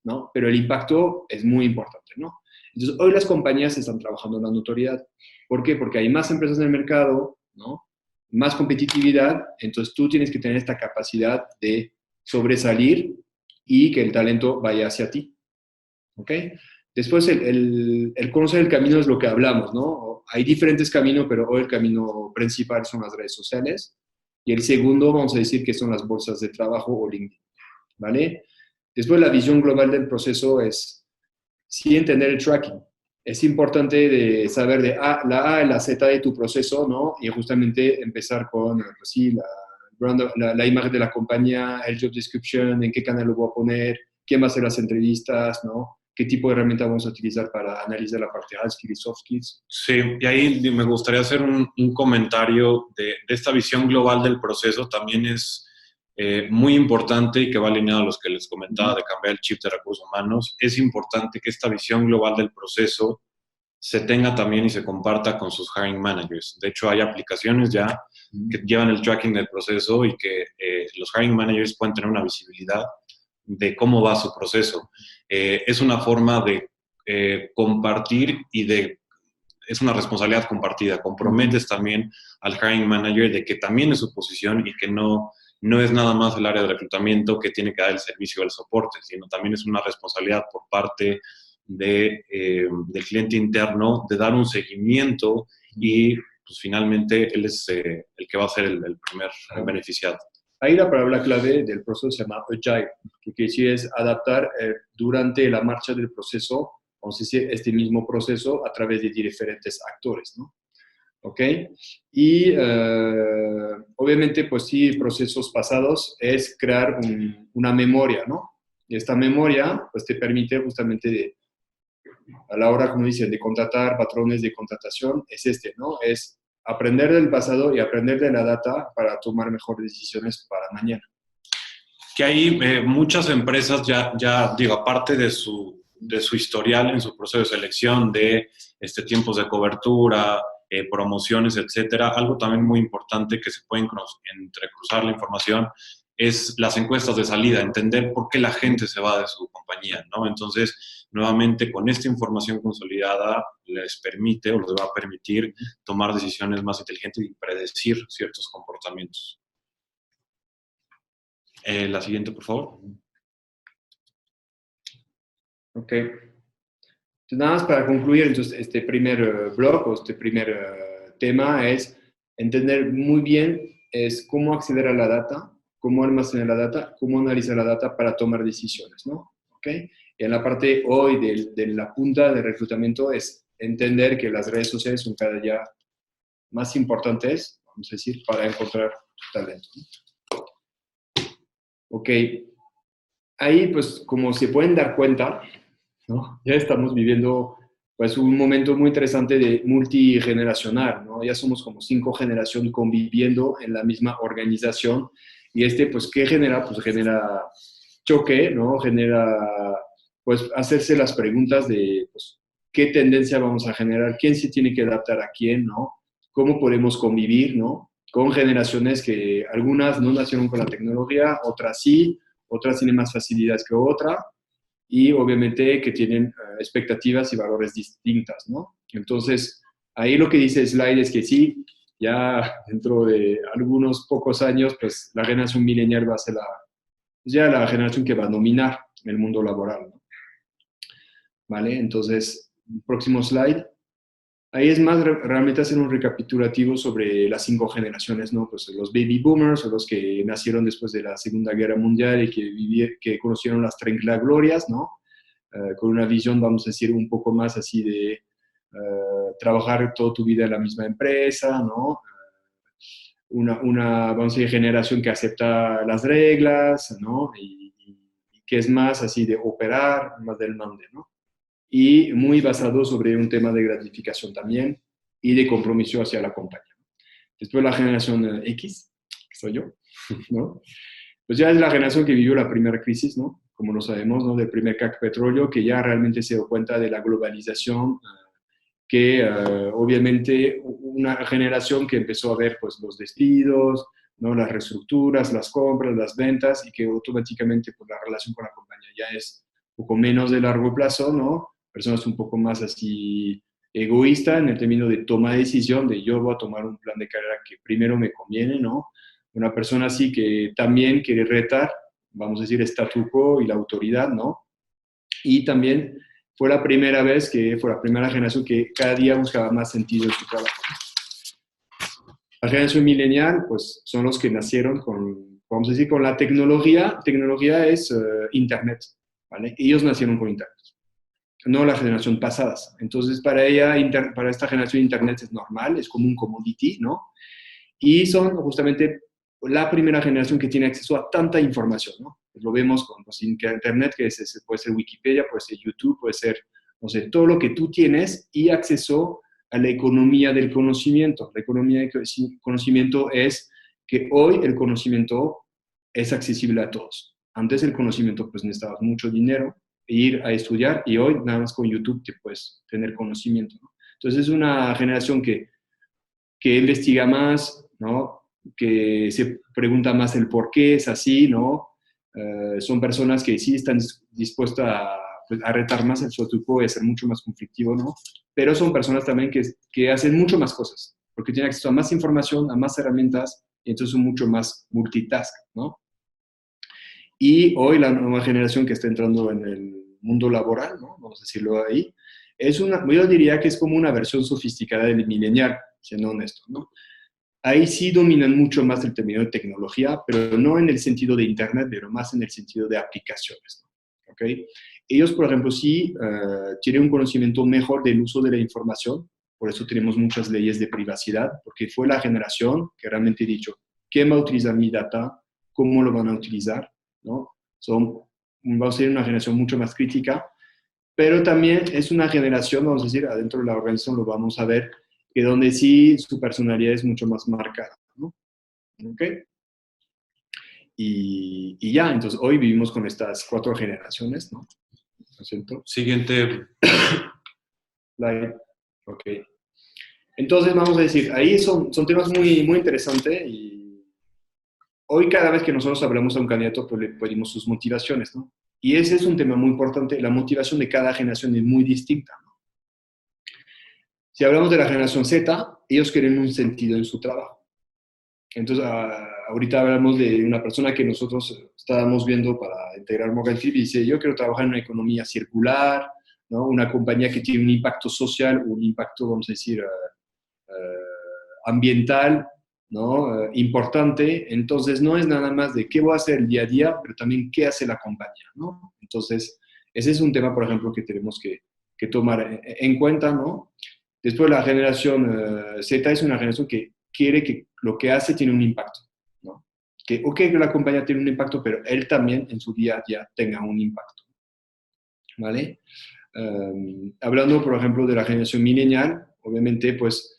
¿no? Pero el impacto es muy importante, ¿no? Entonces, hoy las compañías están trabajando en la notoriedad. ¿Por qué? Porque hay más empresas en el mercado, ¿no? Más competitividad, entonces tú tienes que tener esta capacidad de sobresalir y que el talento vaya hacia ti, ¿ok? Después, el conocer el camino es lo que hablamos, ¿no? Hay diferentes caminos, pero hoy el camino principal son las redes sociales. Y el segundo, vamos a decir que son las bolsas de trabajo o LinkedIn, ¿vale? Después, la visión global del proceso es, sí, entender el tracking. Es importante de saber la A y la Z de tu proceso, ¿no? Y justamente empezar con, pues sí, la imagen de la compañía, el job description, en qué canal lo voy a poner, quién va a hacer las entrevistas, ¿no? Qué tipo de herramienta vamos a utilizar para analizar la parte de hard skills y soft skills. Sí, y ahí me gustaría hacer un comentario de esta visión global del proceso. También es muy importante y que va alineado a los que les comentaba de cambiar el chip de recursos humanos. Es importante que esta visión global del proceso se tenga también y se comparta con sus hiring managers. De hecho, hay aplicaciones ya que llevan el tracking del proceso y que los hiring managers pueden tener una visibilidad de cómo va su proceso. Es una forma de compartir y es una responsabilidad compartida. Comprometes también al hiring manager de que también es su posición y que no no es nada más el área de reclutamiento que tiene que dar el servicio o el soporte, sino también es una responsabilidad por parte del cliente interno de dar un seguimiento y pues finalmente él es el que va a ser el primer beneficiado. Ahí la palabra clave del proceso se llama Agile, que quiere decir es adaptar durante la marcha del proceso, vamos a decir, este mismo proceso a través de diferentes actores, ¿no? ¿Ok? Y obviamente, pues sí, procesos pasados es crear una memoria, ¿no? Y esta memoria, pues te permite justamente, a la hora, como dicen, de contratar patrones de contratación, es ¿no? Es aprender del pasado y aprender de la data para tomar mejores decisiones para mañana. Que ahí muchas empresas ya digo, aparte de su historial en su proceso de selección, de tiempos de cobertura, promociones, etcétera, algo también muy importante que se puede entrecruzar la información es las encuestas de salida, entender por qué la gente se va de su compañía, ¿no? Entonces, nuevamente, con esta información consolidada, les permite o les va a permitir tomar decisiones más inteligentes y predecir ciertos comportamientos. La siguiente, por favor. Ok. Entonces, nada más para concluir, entonces, este primer blog o este primer tema es entender muy bien es cómo acceder a la data, cómo almacenar la data, cómo analizar la data para tomar decisiones, ¿no? ¿Ok? Y en la parte hoy de la punta de reclutamiento es entender que las redes sociales son cada día más importantes, vamos a decir, para encontrar tu talento, ¿no? Ok. Ahí, pues, como se pueden dar cuenta, ¿no? Ya estamos viviendo pues un momento muy interesante de multigeneracional, ¿no? Ya somos como 5 generaciones conviviendo en la misma organización y pues, ¿qué genera? Pues genera choque, ¿no? Genera, pues, hacerse las preguntas de, pues, ¿qué tendencia vamos a generar? ¿Quién se tiene que adaptar a quién, ¿no? ¿Cómo podemos convivir, ¿no? Con generaciones que algunas no nacieron con la tecnología, otras sí, otras tienen más facilidades que otras, y obviamente que tienen expectativas y valores distintas, ¿no? Entonces, ahí lo que dice Slide es que sí, ya dentro de algunos pocos años, pues la generación millennial va a ser ya la generación que va a dominar el mundo laboral, ¿no? ¿Vale? Entonces, próximo slide. Ahí es más realmente hacer un recapitulativo sobre las 5 generaciones, ¿no? Pues los baby boomers, o los que nacieron después de la Segunda Guerra Mundial y que conocieron las 30 glorias, ¿no? Con una visión, vamos a decir, un poco más así de trabajar toda tu vida en la misma empresa, ¿no? Vamos a decir, generación que acepta las reglas, ¿no? Y que es más así de operar, más del mande, ¿no? Y muy basado sobre un tema de gratificación también y de compromiso hacia la compañía. Después la generación X, que soy yo, ¿no? Pues ya es la generación que vivió la primera crisis, ¿no? Como lo sabemos, ¿no? Del primer CAC petróleo, que ya realmente se dio cuenta de la globalización, que obviamente una generación que empezó a ver pues los despidos, ¿no? Las reestructuras, las compras, las ventas, y que automáticamente pues, la relación con la compañía ya es un poco menos de largo plazo, ¿no? Personas un poco más así egoísta en el término de toma de decisión, de yo voy a tomar un plan de carrera que primero me conviene, ¿no? Una persona así que también quiere retar, vamos a decir, statu quo y la autoridad, ¿no? Y también fue la primera vez que fue la primera generación que cada día buscaba más sentido en su trabajo. La generación millennial, pues, son los que nacieron con, vamos a decir, con la tecnología. Tecnología es Internet, ¿vale? Ellos nacieron con Internet, no la generación pasadas. Entonces, para esta generación, Internet es normal, es como un commodity, ¿no? Y son justamente la primera generación que tiene acceso a tanta información, ¿no? Pues lo vemos con pues, Internet, que puede ser Wikipedia, puede ser YouTube, puede ser, no sé, todo lo que tú tienes y acceso a la economía del conocimiento. La economía del conocimiento es que hoy el conocimiento es accesible a todos. Antes el conocimiento, pues necesitabas mucho dinero, ir a estudiar, y hoy nada más con YouTube te puedes tener conocimiento, ¿no? Entonces es una generación que investiga más, ¿no? Que se pregunta más el por qué es así, ¿no? Son personas que sí están dispuestas pues, a retar más el statu quo y a ser mucho más conflictivo, ¿no? Pero son personas también que hacen mucho más cosas, porque tienen acceso a más información, a más herramientas, y entonces son mucho más multitask, ¿no? Y hoy la nueva generación que está entrando en el mundo laboral, ¿no? Vamos a decirlo ahí, yo diría que es como una versión sofisticada del millennial, siendo honesto, ¿no? Ahí sí dominan mucho más el término de tecnología, pero no en el sentido de Internet, pero más en el sentido de aplicaciones, ¿no? ¿Ok? Ellos, por ejemplo, sí tienen un conocimiento mejor del uso de la información, por eso tenemos muchas leyes de privacidad, porque fue la generación que realmente ha dicho, ¿quién va a utilizar mi data? ¿Cómo lo van a utilizar? ¿No? Va a ser una generación mucho más crítica, pero también es una generación, vamos a decir, adentro de la organización lo vamos a ver, que donde sí su personalidad es mucho más marcada, ¿no? ¿Ok? Y ya, entonces hoy vivimos con estas 4 generaciones, ¿no? ¿No es cierto? Siguiente. Slide. Ok. Entonces, vamos a decir, ahí son temas muy, muy interesantes y hoy cada vez que nosotros hablamos a un candidato, pues le pedimos sus motivaciones, ¿no? Y ese es un tema muy importante, la motivación de cada generación es muy distinta, ¿no? Si hablamos de la generación Z, ellos quieren un sentido en su trabajo. Entonces, ahorita hablamos de una persona que nosotros estábamos viendo para integrar Morgan Philip y dice, yo quiero trabajar en una economía circular, ¿no? Una compañía que tiene un impacto social, un impacto, vamos a decir, ambiental, ¿no? Importante. Entonces, no es nada más de qué voy a hacer el día a día, pero también qué hace la compañía, ¿no? Entonces, ese es un tema, por ejemplo, que tenemos que tomar en cuenta, ¿no? Después, la generación Z es una generación que quiere que lo que hace tiene un impacto, ¿no? Que la compañía tiene un impacto, pero él también en su día a día tenga un impacto, ¿vale? Hablando, por ejemplo, de la generación millennial, obviamente, pues,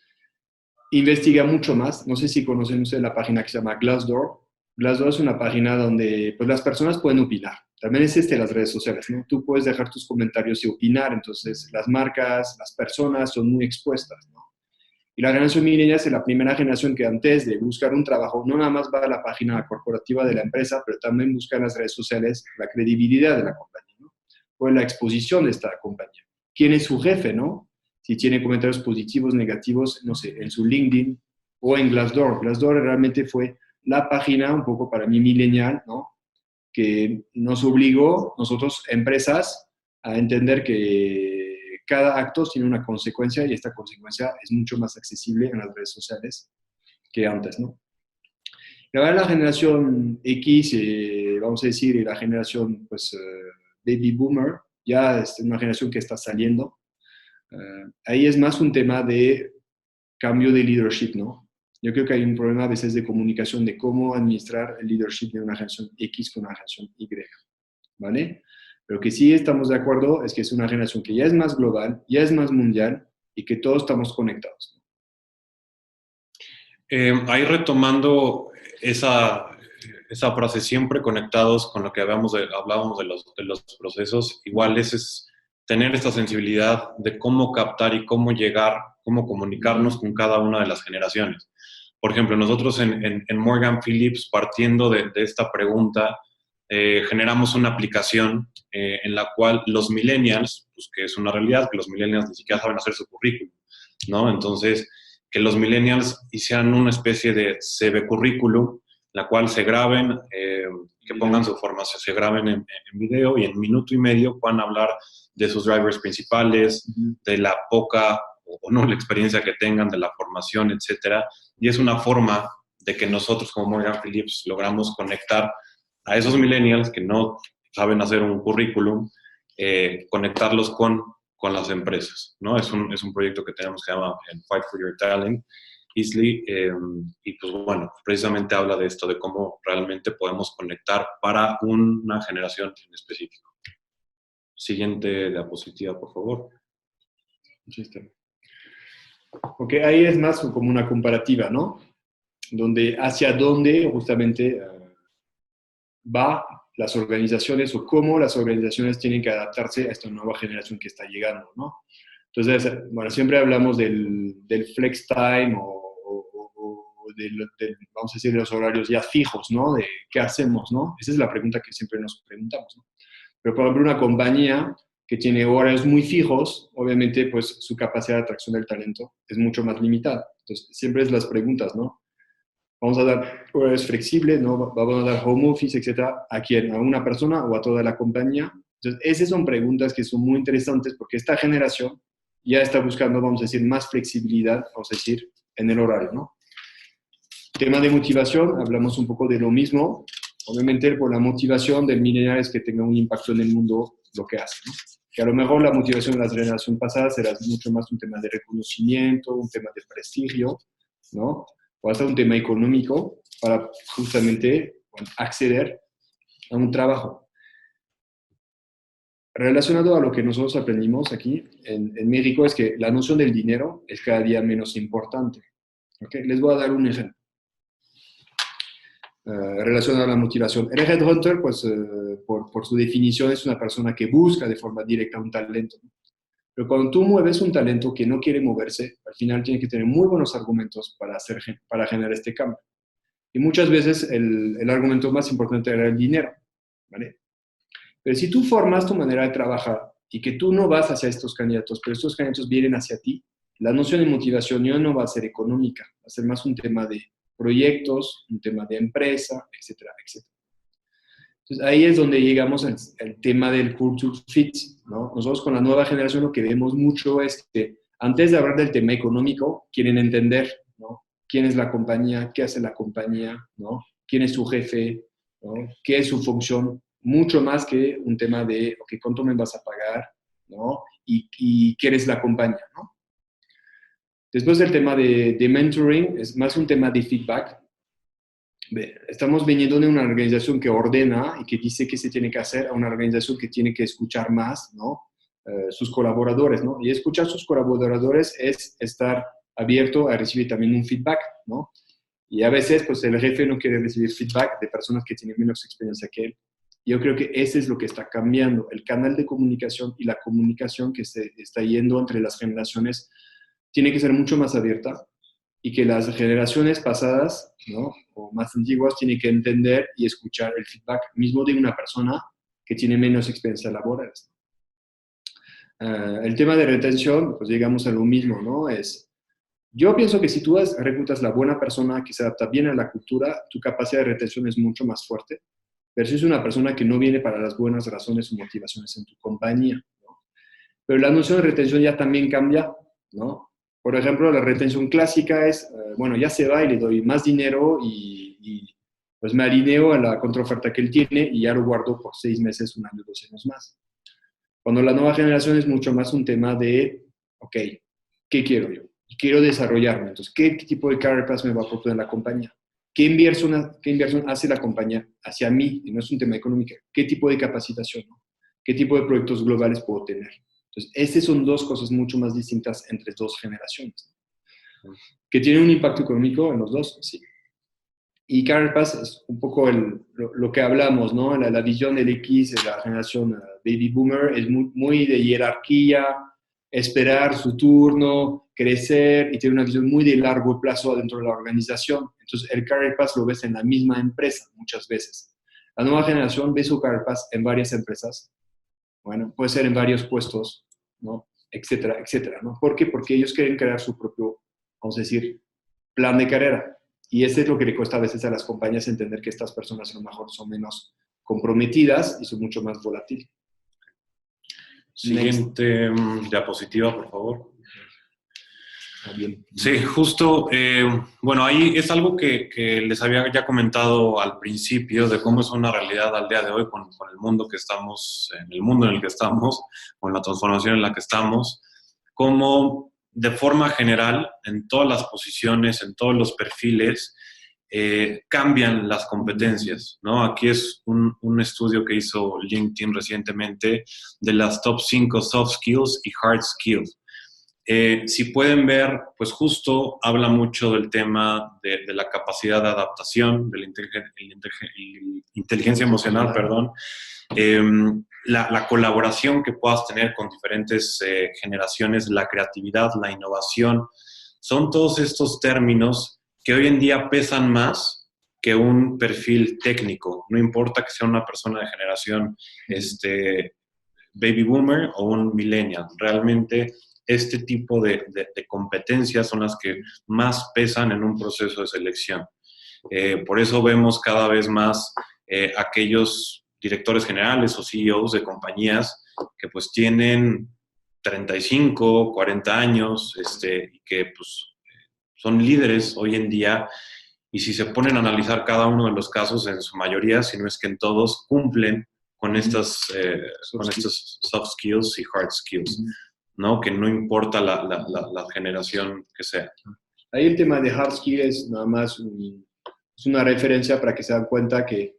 investiga mucho más. No sé si conocen ustedes la página que se llama Glassdoor. Glassdoor es una página donde pues, las personas pueden opinar. También existe las redes sociales, ¿no? Tú puedes dejar tus comentarios y opinar. Entonces, las marcas, las personas son muy expuestas, ¿no? Y la generación millennial es la primera generación que antes de buscar un trabajo, no nada más va a la página corporativa de la empresa, pero también busca en las redes sociales la credibilidad de la compañía, ¿no? O la exposición de esta compañía. ¿Quién es su jefe, no? Si tiene comentarios positivos, negativos, no sé, en su LinkedIn o en Glassdoor. Glassdoor realmente fue la página un poco para mí millennial, ¿no? Que nos obligó, nosotros, empresas, a entender que cada acto tiene una consecuencia y esta consecuencia es mucho más accesible en las redes sociales que antes, ¿no? Y ahora la generación X, vamos a decir, y la generación, pues, baby boomer, ya es una generación que está saliendo. Ahí es más un tema de cambio de leadership, ¿no? Yo creo que hay un problema a veces de comunicación de cómo administrar el leadership de una generación X con una generación Y, ¿vale? Pero que sí estamos de acuerdo es que es una generación que ya es más global, ya es más mundial y que todos estamos conectados. Ahí retomando esa frase, siempre conectados con lo que hablábamos de los procesos, igual es tener esta sensibilidad de cómo captar y cómo llegar, cómo comunicarnos con cada una de las generaciones. Por ejemplo, nosotros en Morgan Phillips, partiendo de esta pregunta, generamos una aplicación en la cual los millennials, pues que es una realidad, que los millennials ni siquiera saben hacer su currículum, ¿no? Entonces, que los millennials hicieran una especie de CV currículum, la cual se graben, que pongan su formación, se graben en video y en minuto y medio puedan hablar de sus drivers principales, de la poca o no la experiencia que tengan, de la formación, etcétera. Y es una forma de que nosotros como Morgan Phillips logramos conectar a esos millennials que no saben hacer un currículum, conectarlos con las empresas, ¿no? Es un proyecto que tenemos que se llama Fight for Your Talent, Easily, y pues bueno, precisamente habla de esto, de cómo realmente podemos conectar para una generación en específico. Siguiente diapositiva, por favor. Ok, ahí es más como una comparativa, ¿no? Donde hacia dónde justamente va las organizaciones o cómo las organizaciones tienen que adaptarse a esta nueva generación que está llegando, ¿no? Entonces, bueno, siempre hablamos del flex time o vamos a decir, de los horarios ya fijos, ¿no? De qué hacemos, ¿no? Esa es la pregunta que siempre nos preguntamos, ¿no? Pero, por ejemplo, una compañía que tiene horarios muy fijos, obviamente, pues, su capacidad de atracción del talento es mucho más limitada. Entonces, siempre es las preguntas, ¿no? vamos a dar horarios flexibles, ¿no? Vamos a dar home office, etcétera, ¿a quién? ¿A una persona o a toda la compañía? Entonces, esas son preguntas que son muy interesantes porque esta generación ya está buscando, vamos a decir, más flexibilidad, vamos a decir, en el horario, ¿no? Tema de motivación, hablamos un poco de lo mismo. Obviamente, por la motivación del millennial es que tenga un impacto en el mundo lo que hace, ¿no? Que a lo mejor la motivación de las generaciones pasadas era mucho más un tema de reconocimiento, un tema de prestigio, ¿no? O hasta un tema económico para justamente acceder a un trabajo. Relacionado a lo que nosotros aprendimos aquí en México es que la noción del dinero es cada día menos importante. ¿Okay? Les voy a dar un ejemplo. Relacionado a la motivación. El headhunter, pues, por su definición, es una persona que busca de forma directa un talento. Pero cuando tú mueves un talento que no quiere moverse, al final tiene que tener muy buenos argumentos para generar este cambio. Y muchas veces el argumento más importante era el dinero, ¿vale? Pero si tú formas tu manera de trabajar y que tú no vas hacia estos candidatos, pero estos candidatos vienen hacia ti, la noción de motivación ya no va a ser económica, va a ser más un tema de proyectos, un tema de empresa, etcétera, etcétera. Entonces ahí es donde llegamos al tema del culture fit, ¿no? Nosotros con la nueva generación lo que vemos mucho es que antes de hablar del tema económico, quieren entender, ¿no? ¿Quién es la compañía? ¿Qué hace la compañía? ¿No? ¿Quién es su jefe? ¿No? ¿Qué es su función? Mucho más que un tema de, ok, ¿cuánto me vas a pagar? ¿No? Y ¿qué eres la compañía? ¿No? Después del tema de mentoring, es más un tema de feedback. Estamos viniendo de una organización que ordena y que dice qué se tiene que hacer a una organización que tiene que escuchar más, ¿no? Sus colaboradores, ¿no? Y escuchar a sus colaboradores es estar abierto a recibir también un feedback, ¿no? Y a veces, pues, el jefe no quiere recibir feedback de personas que tienen menos experiencia que él. Yo creo que ese es lo que está cambiando, el canal de comunicación y la comunicación que se está yendo entre las generaciones tiene que ser mucho más abierta y que las generaciones pasadas, ¿no? O más antiguas tienen que entender y escuchar el feedback mismo de una persona que tiene menos experiencia laboral. El tema de retención, pues llegamos a lo mismo, ¿no? Yo pienso que si tú reclutas la buena persona que se adapta bien a la cultura, tu capacidad de retención es mucho más fuerte, pero si es una persona que no viene para las buenas razones o motivaciones en tu compañía, ¿no? Pero la noción de retención ya también cambia, ¿no? Por ejemplo, la retención clásica es, bueno, ya se va y le doy más dinero y pues me alineo a la contraoferta que él tiene y ya lo guardo por 6 meses, 1 año, 2 años más. Cuando la nueva generación es mucho más un tema de, ok, ¿qué quiero yo? Quiero desarrollarme. Entonces, ¿qué tipo de career path me va a proponer la compañía? ¿Qué inversión hace la compañía hacia mí? Y no es un tema económico. ¿Qué tipo de capacitación? ¿No? ¿Qué tipo de proyectos globales puedo tener? Entonces, estas son dos cosas mucho más distintas entre dos generaciones. ¿Que tiene un impacto económico en los dos? Sí. Y Career Path es un poco lo que hablamos, ¿no? La visión del X de la generación Baby Boomer es muy de jerarquía, esperar su turno, crecer y tener una visión muy de largo plazo dentro de la organización. Entonces, el Career Path lo ves en la misma empresa muchas veces. La nueva generación ve su Career Path en varias empresas. Bueno, puede ser en varios puestos, ¿no? Etcétera, etcétera, ¿no? ¿Por qué? Porque ellos quieren crear su propio, vamos a decir, plan de carrera. Y ese es lo que le cuesta a veces a las compañías entender que estas personas a lo mejor son menos comprometidas y son mucho más volátiles. Siguiente diapositiva, por favor. Bien. Sí, justo, bueno, ahí es algo que les había ya comentado al principio de cómo es una realidad al día de hoy con el mundo que estamos, en el mundo en el que estamos, con la transformación en la que estamos, cómo de forma general, en todas las posiciones, en todos los perfiles, cambian las competencias, ¿no? Aquí es un estudio que hizo LinkedIn recientemente de las top 5 soft skills y hard skills. Si pueden ver, pues justo habla mucho del tema de la capacidad de adaptación, de la inteligencia emocional, perdón, la colaboración que puedas tener con diferentes generaciones, la creatividad, la innovación, son todos estos términos que hoy en día pesan más que un perfil técnico. No importa que sea una persona de generación baby boomer o un millennial, realmente este tipo de competencias son las que más pesan en un proceso de selección. Por eso vemos cada vez más aquellos directores generales o CEOs de compañías que pues tienen 35, 40 años y que pues son líderes hoy en día, y si se ponen a analizar cada uno de los casos, en su mayoría, si no es que en todos, cumplen con estas soft skills y hard skills, ¿no? Que no importa la generación que sea. Ahí el tema de hard skills es nada más es una referencia para que se dan cuenta que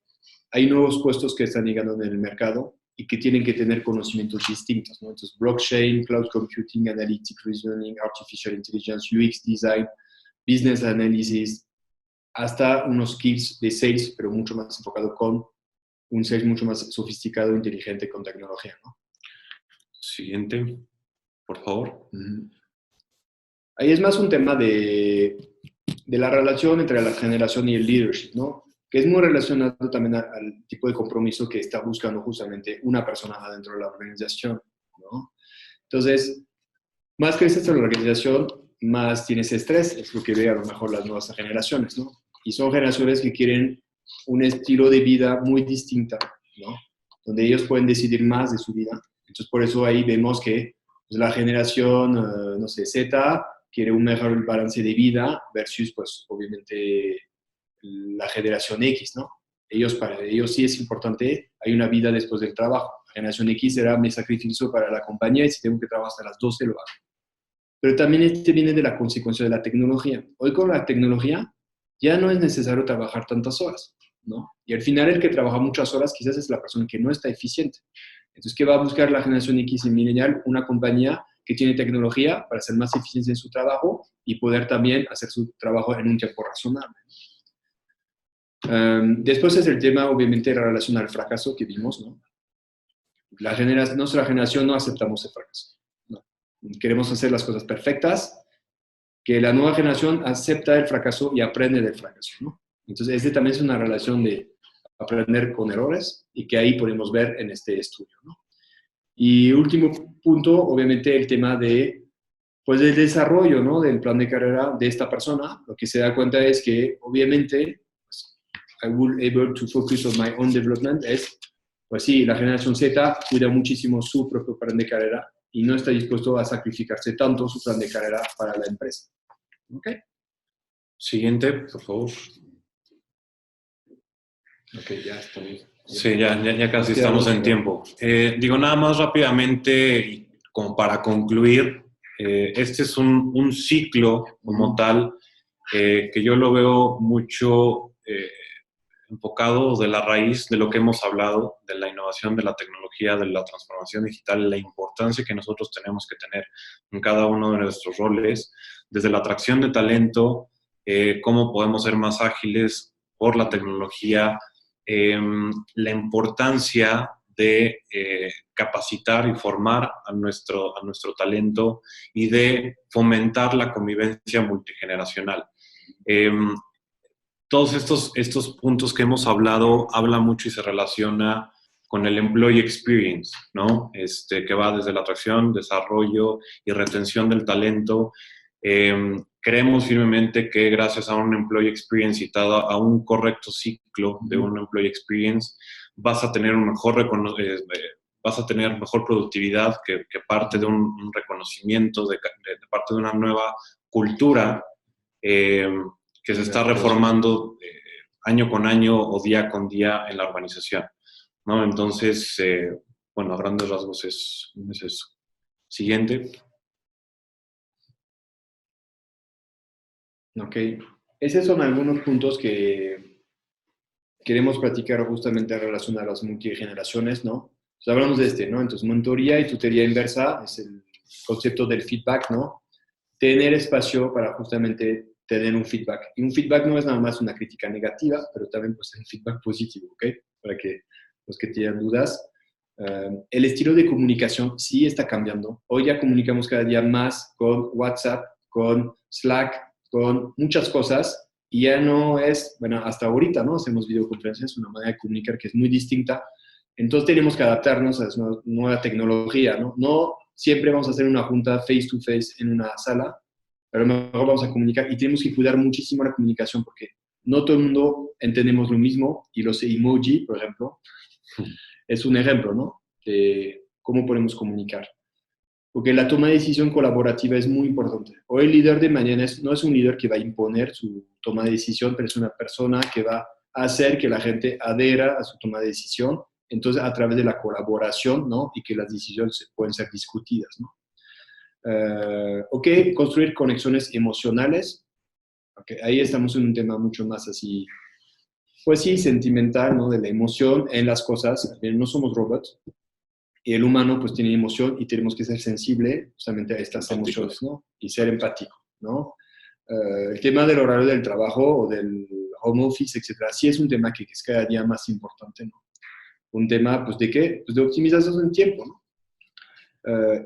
hay nuevos puestos que están llegando en el mercado y que tienen que tener conocimientos distintos, ¿no? Entonces, blockchain, cloud computing, analytic reasoning, artificial intelligence, UX design, business analysis, hasta unos skills de sales, pero mucho más enfocado con un sales mucho más sofisticado e inteligente con tecnología, ¿no? Siguiente, por favor. Ahí es más un tema de la relación entre la generación y el leadership, ¿no? Que es muy relacionado también al tipo de compromiso que está buscando justamente una persona adentro de la organización, ¿no? Entonces, más creces en la organización, más tienes estrés, es lo que ve a lo mejor las nuevas generaciones, ¿no? Y son generaciones que quieren un estilo de vida muy distinta, ¿no? Donde ellos pueden decidir más de su vida. Entonces, por eso ahí vemos que pues, la generación, no sé, Z, quiere un mejor balance de vida versus, pues, obviamente, la generación X, ¿no? Para ellos sí es importante, hay una vida después del trabajo. La generación X será mi sacrificio para la compañía y si tengo que trabajar hasta las 12 lo hago. Pero también viene de la consecuencia de la tecnología. Hoy con la tecnología ya no es necesario trabajar tantas horas, ¿no? Y al final el que trabaja muchas horas quizás es la persona que no está eficiente. Entonces, ¿qué va a buscar la generación X y millennial? Una compañía que tiene tecnología para ser más eficiente en su trabajo y poder también hacer su trabajo en un tiempo razonable. Después es el tema, obviamente, de la relación al fracaso que vimos, ¿no? Nuestra generación no aceptamos el fracaso. No. Queremos hacer las cosas perfectas, que la nueva generación acepta el fracaso y aprende del fracaso, ¿no? Entonces, también es una relación de aprender con errores y que ahí podemos ver en este estudio, ¿no? Y último punto, obviamente, el tema pues, del desarrollo, ¿no? Del plan de carrera de esta persona. Lo que se da cuenta es que, obviamente, pues, I will able to focus on my own development pues sí, la generación Z cuida muchísimo su propio plan de carrera y no está dispuesto a sacrificarse tanto su plan de carrera para la empresa. ¿Ok? Siguiente, por favor. Ok, ya estamos. Sí, ya casi estamos en tiempo. Digo, nada más rápidamente, como para concluir, este es un ciclo como tal, que yo lo veo mucho enfocado de la raíz de lo que hemos hablado, de la innovación, de la tecnología, de la transformación digital, la importancia que nosotros tenemos que tener en cada uno de nuestros roles, desde la atracción de talento, cómo podemos ser más ágiles por la tecnología, la importancia de capacitar y formar a nuestro talento y de fomentar la convivencia multigeneracional. Todos estos puntos que hemos hablado habla mucho y se relaciona con el employee experience, ¿no? Que va desde la atracción, desarrollo y retención del talento. Creemos firmemente que gracias a un employee experience citado a un correcto ciclo de un employee experience, vas a tener vas a tener mejor productividad que parte de un reconocimiento, de parte de una nueva cultura que se está reformando año con año o día con día en la organización, ¿no? Entonces, bueno, a grandes rasgos es eso. Siguiente. Ok. Esos son algunos puntos que queremos platicar justamente en relación a las multigeneraciones, ¿no? Entonces, hablamos de ¿no? Entonces, mentoría y tutoría inversa es el concepto del feedback, ¿no? Tener espacio para justamente tener un feedback. Y un feedback no es nada más una crítica negativa, pero también pues un feedback positivo, ¿ok? Para que los que tengan dudas. El estilo de comunicación sí está cambiando. Hoy ya comunicamos cada día más con WhatsApp, con Slack, con muchas cosas, y ya no es, bueno, hasta ahorita, ¿no? Hacemos videoconferencias, una manera de comunicar que es muy distinta. Entonces tenemos que adaptarnos a esa nueva tecnología, ¿no? No siempre vamos a hacer una junta face to face en una sala, pero mejor vamos a comunicar y tenemos que cuidar muchísimo la comunicación porque no todo el mundo entendemos lo mismo y los emoji, por ejemplo, es un ejemplo, ¿no? De cómo podemos comunicar. Porque la toma de decisión colaborativa es muy importante. Hoy el líder de mañana no es un líder que va a imponer su toma de decisión, pero es una persona que va a hacer que la gente adhiera a su toma de decisión, entonces a través de la colaboración, ¿no? Y que las decisiones pueden ser discutidas, ¿no? Ok, construir conexiones emocionales. Okay, ahí estamos en un tema mucho más así, pues sí, sentimental, ¿no? De la emoción en las cosas. No somos robots. Y el humano pues tiene emoción y tenemos que ser sensible justamente a estas emociones, ¿no? Y ser empático, ¿no? El tema del horario del trabajo o del home office, etcétera, sí es un tema que es cada día más importante, ¿no? Un tema, pues, ¿de qué? Pues de optimización del tiempo, ¿no?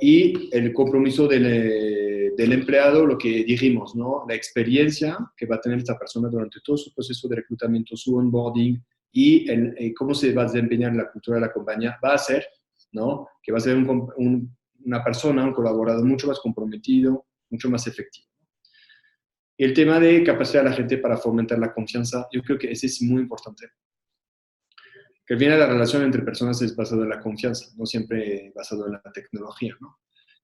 Y el compromiso del empleado, lo que dijimos, ¿no? La experiencia que va a tener esta persona durante todo su proceso de reclutamiento, su onboarding y cómo se va a desempeñar en la cultura de la compañía, va a ser, ¿no? Que va a ser una persona, un colaborador mucho más comprometido, mucho más efectivo. Y el tema de capacitar a la gente para fomentar la confianza, yo creo que ese es muy importante. Que al final la relación entre personas es basada en la confianza, no siempre basado en la tecnología, ¿no?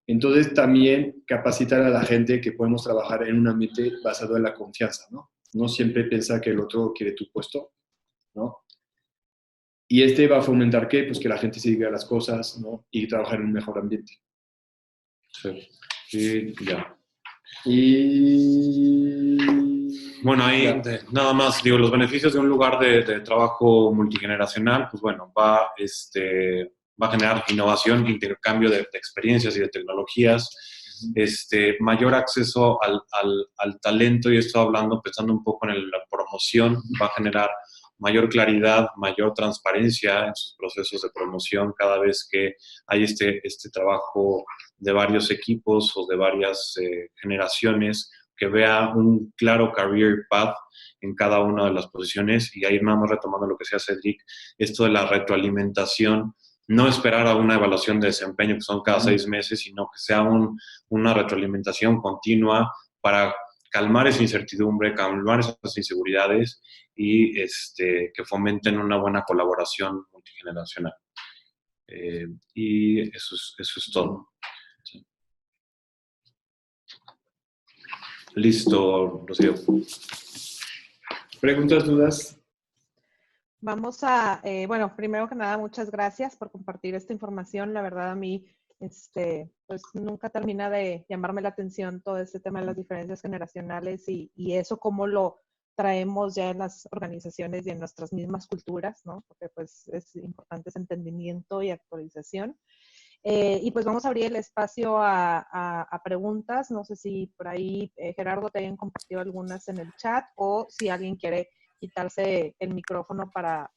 Entonces también capacitar a la gente que podemos trabajar en un ambiente basado en la confianza, ¿no? No siempre pensar que el otro quiere tu puesto, ¿no? Y va a fomentar ¿qué? Pues que la gente se diga las cosas, ¿no? Y trabajar en un mejor ambiente. Sí. Y ya. Y... Bueno, ahí nada más, digo, los beneficios de un lugar de trabajo multigeneracional, pues bueno, va a generar innovación, intercambio de experiencias y de tecnologías, mayor acceso al talento, y estoy hablando, pensando un poco en la promoción, va a generar mayor claridad, mayor transparencia en sus procesos de promoción cada vez que hay este trabajo de varios equipos o de varias generaciones, que vea un claro career path en cada una de las posiciones. Y ahí vamos retomando lo que decía Cedric, esto de la retroalimentación, no esperar a una evaluación de desempeño que son cada 6 meses, sino que sea una retroalimentación continua para calmar esa incertidumbre, calmar esas inseguridades y que fomenten una buena colaboración multigeneracional. Y eso es todo. Sí. Listo, Rocío. ¿Preguntas, dudas? Vamos a, bueno, primero que nada, muchas gracias por compartir esta información. La verdad, a mí, pues nunca termina de llamarme la atención todo este tema de las diferencias generacionales y eso cómo lo traemos ya en las organizaciones y en nuestras mismas culturas, ¿no? Porque pues es importante ese entendimiento y actualización. Y pues vamos a abrir el espacio a preguntas. No sé si por ahí, Gerardo, te hayan compartido algunas en el chat o si alguien quiere quitarse el micrófono para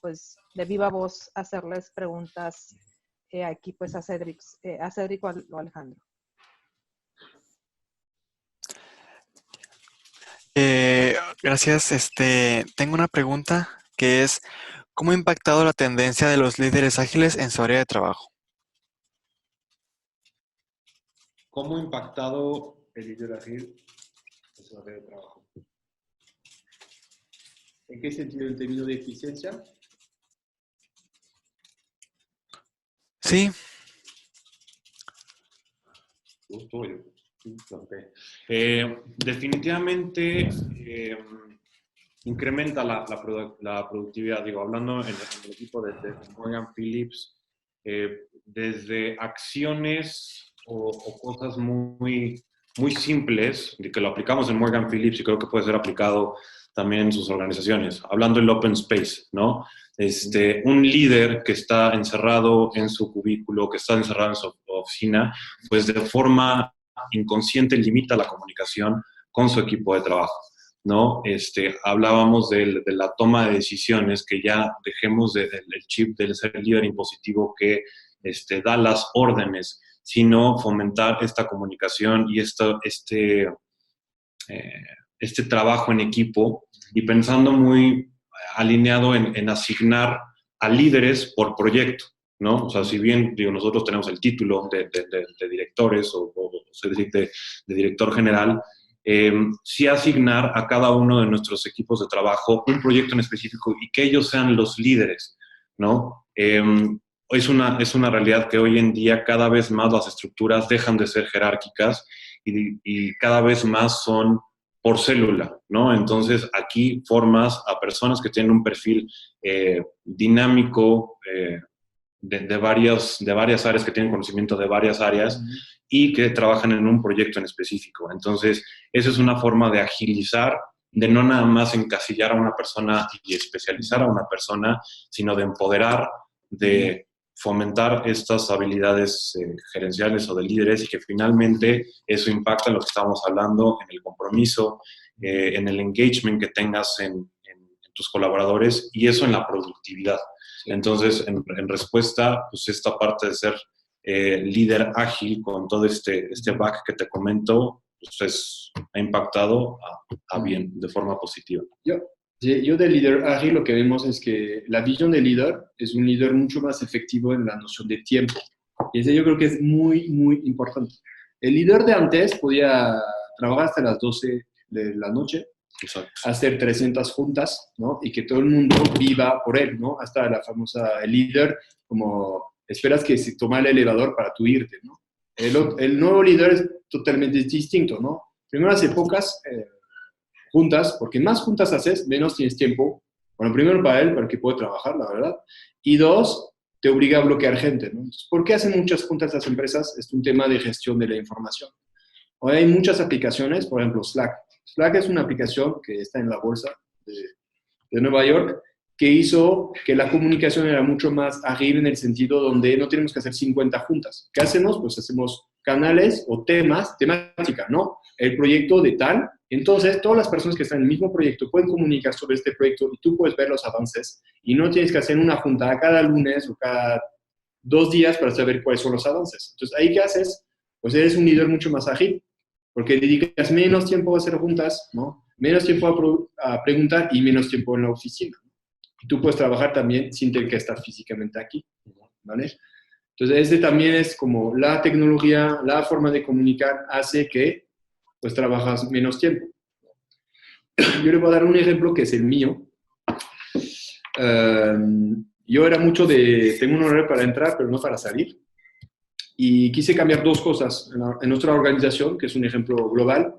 pues, de viva voz hacerles preguntas aquí, pues, a Cedric o a Alejandro. Gracias. Tengo una pregunta que es, ¿cómo ha impactado la tendencia de los líderes ágiles en su área de trabajo? ¿Cómo ha impactado el líder ágil en su área de trabajo? ¿En qué sentido? ¿En términos de eficiencia? Sí. Definitivamente incrementa la productividad. Digo, hablando en el equipo de Morgan Phillips, desde acciones o cosas muy, muy simples, de que lo aplicamos en Morgan Phillips y creo que puede ser aplicado también en sus organizaciones. Hablando del open space, ¿no? Un líder que está encerrado en su cubículo, que está encerrado en su oficina, pues de forma inconsciente limita la comunicación con su equipo de trabajo, ¿no? Hablábamos de la toma de decisiones, que ya dejemos del chip del ser líder impositivo que da las órdenes, sino fomentar esta comunicación y este trabajo en equipo, y pensando muy alineado en asignar a líderes por proyecto, ¿no? O sea, si bien digo, nosotros tenemos el título de directores o Cedric de director general, sí asignar a cada uno de nuestros equipos de trabajo un proyecto en específico y que ellos sean los líderes, ¿no? Es una realidad que hoy en día cada vez más las estructuras dejan de ser jerárquicas y cada vez más son por célula, ¿no? Entonces, aquí formas a personas que tienen un perfil dinámico de varias áreas, que tienen conocimiento de varias áreas y que trabajan en un proyecto en específico. Entonces, esa es una forma de agilizar, de no nada más encasillar a una persona y especializar a una persona, sino de empoderar, de fomentar estas habilidades gerenciales o de líderes y que finalmente eso impacta en lo que estamos hablando, en el compromiso, en el engagement que tengas en tus colaboradores y eso en la productividad. Entonces, en respuesta, pues esta parte de ser líder ágil con todo este back que te comento, pues ha impactado a bien, de forma positiva. Yo de líder ágil lo que vemos es que la visión del líder es un líder mucho más efectivo en la noción de tiempo. Y eso yo creo que es muy, muy importante. El líder de antes podía trabajar hasta las 12 de la noche, Exacto. hacer 300 juntas, ¿no? Y que todo el mundo viva por él, ¿no? Hasta la famosa, el líder, como esperas que se toma el elevador para tú irte, ¿no? El nuevo líder es totalmente distinto, ¿no? Primero hace pocas juntas, porque más juntas haces, menos tienes tiempo. Bueno, primero para él, para que pueda trabajar, la verdad. Y dos, te obliga a bloquear gente, ¿no? Entonces, ¿por qué hacen muchas juntas las empresas? Es un tema de gestión de la información. Hoy hay muchas aplicaciones, por ejemplo, Slack. Slack es una aplicación que está en la bolsa de Nueva York, que hizo que la comunicación era mucho más ágil en el sentido donde no tenemos que hacer 50 juntas. ¿Qué hacemos? Pues hacemos canales o temática, ¿no? El proyecto de tal. Entonces, todas las personas que están en el mismo proyecto pueden comunicar sobre este proyecto y tú puedes ver los avances y no tienes que hacer una junta cada lunes o cada 2 días para saber cuáles son los avances. Entonces, ¿ahí qué haces? Pues eres un líder mucho más ágil porque dedicas menos tiempo a hacer juntas, ¿no? Menos tiempo a preguntar y menos tiempo en la oficina. Y tú puedes trabajar también sin tener que estar físicamente aquí, ¿vale? Entonces, también es como la tecnología, la forma de comunicar hace que pues trabajas menos tiempo. Yo le voy a dar un ejemplo que es el mío. Yo era mucho tengo un horario para entrar, pero no para salir. Y quise cambiar 2 cosas en nuestra organización, que es un ejemplo global.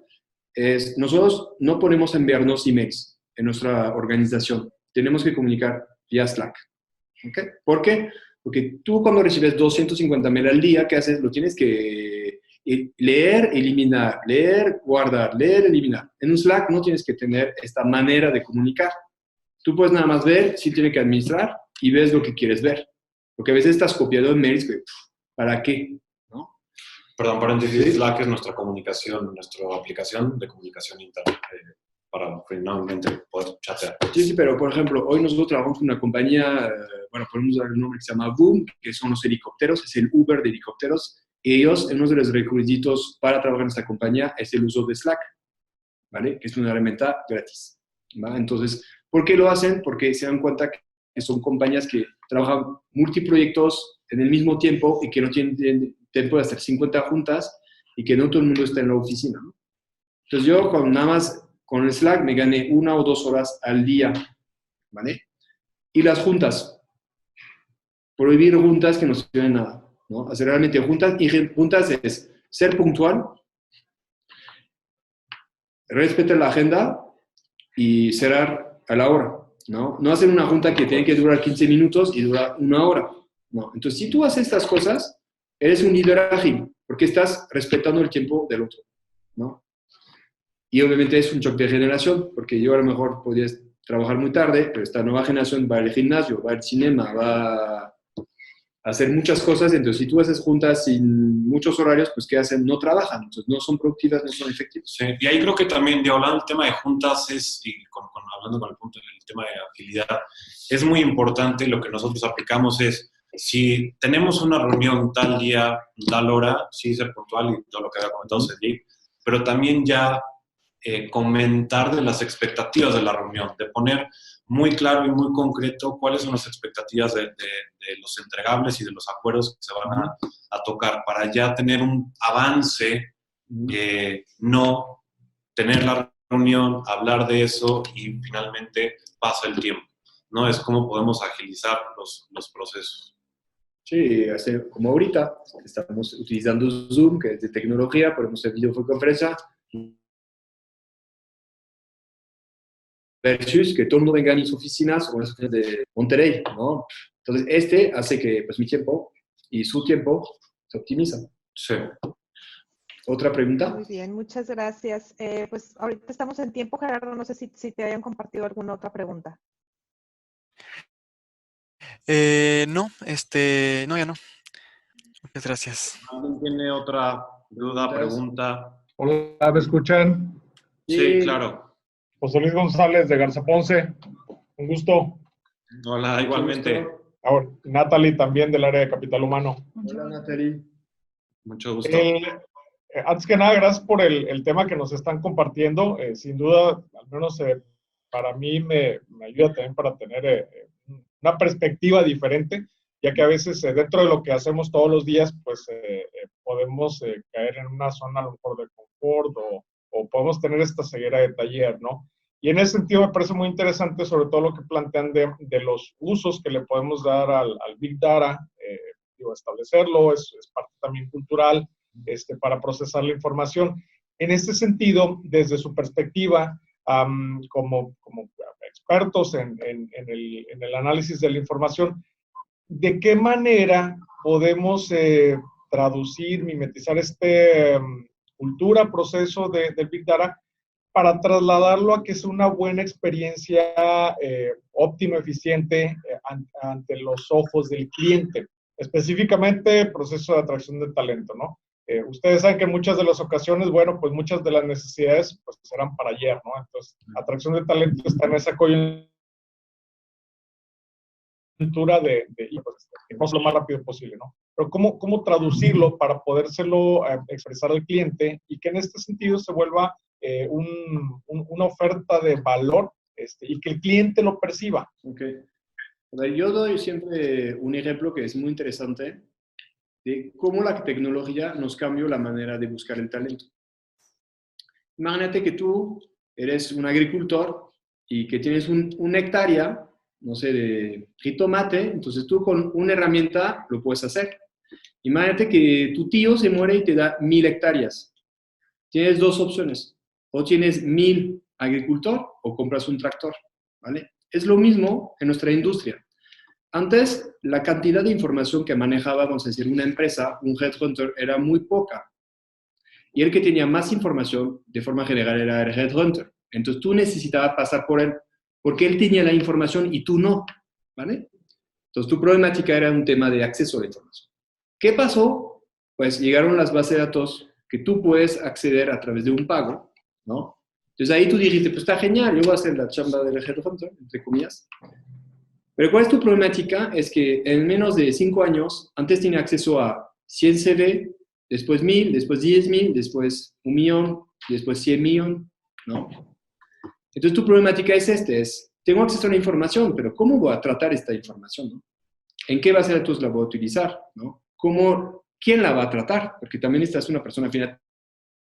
Nosotros no podemos enviarnos emails en nuestra organización. Tenemos que comunicar vía Slack. ¿Okay? ¿Por qué? Porque tú cuando recibes 250 mail al día, ¿qué haces? Lo tienes que leer, eliminar, leer, guardar, leer, eliminar. En un Slack no tienes que tener esta manera de comunicar. Tú puedes nada más ver si tienes que administrar y ves lo que quieres ver. Porque a veces estás copiando en mails que, ¿para qué? ¿No? Perdón, paréntesis, ¿Sí? Slack es nuestra comunicación, nuestra aplicación de comunicación interna para finalmente poder chatear. Sí, pero por ejemplo, hoy nosotros trabajamos con una compañía, bueno, podemos dar el nombre que se llama Boom, que son los helicópteros, es el Uber de helicópteros. Ellos, uno de los requisitos para trabajar en esta compañía es el uso de Slack, ¿vale? Que es una herramienta gratis, ¿vale? Entonces, ¿por qué lo hacen? Porque se dan cuenta que son compañías que trabajan multiproyectos en el mismo tiempo y que no tienen tiempo de hacer 50 juntas y que no todo el mundo está en la oficina, ¿no? Entonces, yo nada más con el Slack me gané 1 o 2 horas al día, ¿vale? Y las juntas. Prohibir juntas que no sirven de nada, ¿no? Hacer realmente juntas, y juntas es ser puntual, respetar la agenda y cerrar a la hora, ¿no? No hacer una junta que tiene que durar 15 minutos y dura 1 hora, ¿no? Entonces, si tú haces estas cosas, eres un líder ágil, porque estás respetando el tiempo del otro, ¿no? Y obviamente es un choque de generación, porque yo a lo mejor podría trabajar muy tarde, pero esta nueva generación va al gimnasio, va al cinema, va a hacer muchas cosas. Entonces, si tú haces juntas sin muchos horarios, pues ¿qué hacen? No trabajan, entonces no son productivas, no son efectivas. Sí, y ahí creo que también, hablando del tema de juntas, hablando con el tema de agilidad, es muy importante lo que nosotros aplicamos es, si tenemos una reunión tal día, tal hora, sí ser puntual y todo lo que había comentado Sergi, pero también ya comentar de las expectativas de la reunión, de poner muy claro y muy concreto cuáles son las expectativas de los entregables y de los acuerdos que se van a tocar para ya tener un avance, no tener la reunión, hablar de eso y finalmente pasa el tiempo, ¿no? Es cómo podemos agilizar los procesos. Sí, como ahorita estamos utilizando Zoom, que es de tecnología, podemos hacer videoconferencia, versus que todo el mundo venga a mis oficinas o a las oficinas de Monterrey, ¿no? Entonces, hace que pues, mi tiempo y su tiempo se optimizan. Sí. ¿Otra pregunta? Muy bien, muchas gracias. Pues ahorita estamos en tiempo, Gerardo, no sé si te hayan compartido alguna otra pregunta. No, no, ya no. Muchas gracias. ¿Alguien tiene otra duda, pregunta? Hola, ¿me escuchan? Sí, claro. José Luis González de Garza Ponce. Un gusto. Hola, igualmente. Ahora, Natalie también del área de capital humano. Hola, Natalie. Mucho gusto. Antes que nada, gracias por el tema que nos están compartiendo. Sin duda, al menos para mí me ayuda también para tener una perspectiva diferente, ya que a veces dentro de lo que hacemos todos los días, pues podemos caer en una zona a lo mejor de confort o podemos tener esta ceguera de taller, ¿no? Y en ese sentido me parece muy interesante sobre todo lo que plantean de los usos que le podemos dar al Big Data, establecerlo, es parte también cultural, para procesar la información. En este sentido, desde su perspectiva, como expertos en el análisis de la información, ¿de qué manera podemos traducir, mimetizar cultura, proceso del Big Data para trasladarlo a que sea una buena experiencia óptima, eficiente ante los ojos del cliente? Específicamente, proceso de atracción de talento, ¿no? Ustedes saben que en muchas de las ocasiones, bueno, pues muchas de las necesidades pues serán para ayer, ¿no? Entonces, atracción de talento está en esa coyuntura de pues, lo más rápido posible, ¿no? Pero ¿cómo traducirlo para podérselo expresar al cliente y que en este sentido se vuelva una oferta de valor y que el cliente lo perciba? Okay. Yo doy siempre un ejemplo que es muy interesante de cómo la tecnología nos cambió la manera de buscar el talento. Imagínate que tú eres un agricultor y que tienes una hectárea, no sé, de jitomate, entonces tú con una herramienta lo puedes hacer. Imagínate que tu tío se muere y te da 1000 hectáreas. Tienes dos opciones. O tienes 1000 agricultor o compras un tractor, ¿vale? Es lo mismo en nuestra industria. Antes, la cantidad de información que manejaba, vamos a decir, una empresa, un headhunter, era muy poca. Y el que tenía más información, de forma general, era el headhunter. Entonces, tú necesitabas pasar por él, porque él tenía la información y tú no, ¿vale? Entonces, tu problemática era un tema de acceso a la información. ¿Qué pasó? Pues llegaron las bases de datos que tú puedes acceder a través de un pago, ¿no? Entonces, ahí tú dijiste, pues está genial, yo voy a hacer la chamba del headhunter, entre comillas. Pero ¿cuál es tu problemática? Es que en menos de 5 años, antes tenía acceso a 100 CV, después 1000, después 10,000, después 1,000,000, después 100,000,000, ¿no? Entonces tu problemática es, tengo acceso a la información, pero ¿cómo voy a tratar esta información, no? ¿En qué base de datos la voy a utilizar, no? ¿Quién la va a tratar? Porque también estás una persona final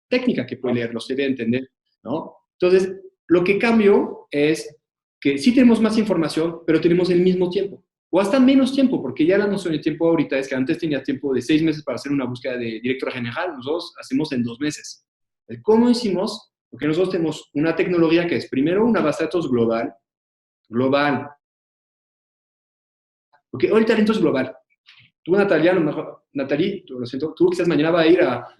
técnica que puede leer los CV, entender, ¿no? Entonces, lo que cambió es que sí tenemos más información, pero tenemos el mismo tiempo. O hasta menos tiempo, porque ya la noción de tiempo ahorita es que antes tenías tiempo de 6 meses para hacer una búsqueda de directora general, nosotros hacemos en 2 meses. ¿Cómo hicimos? Porque nosotros tenemos una tecnología que es primero una base de datos global. Porque hoy el talento es global. Tú, Natalie, lo siento, tú quizás mañana vas a ir a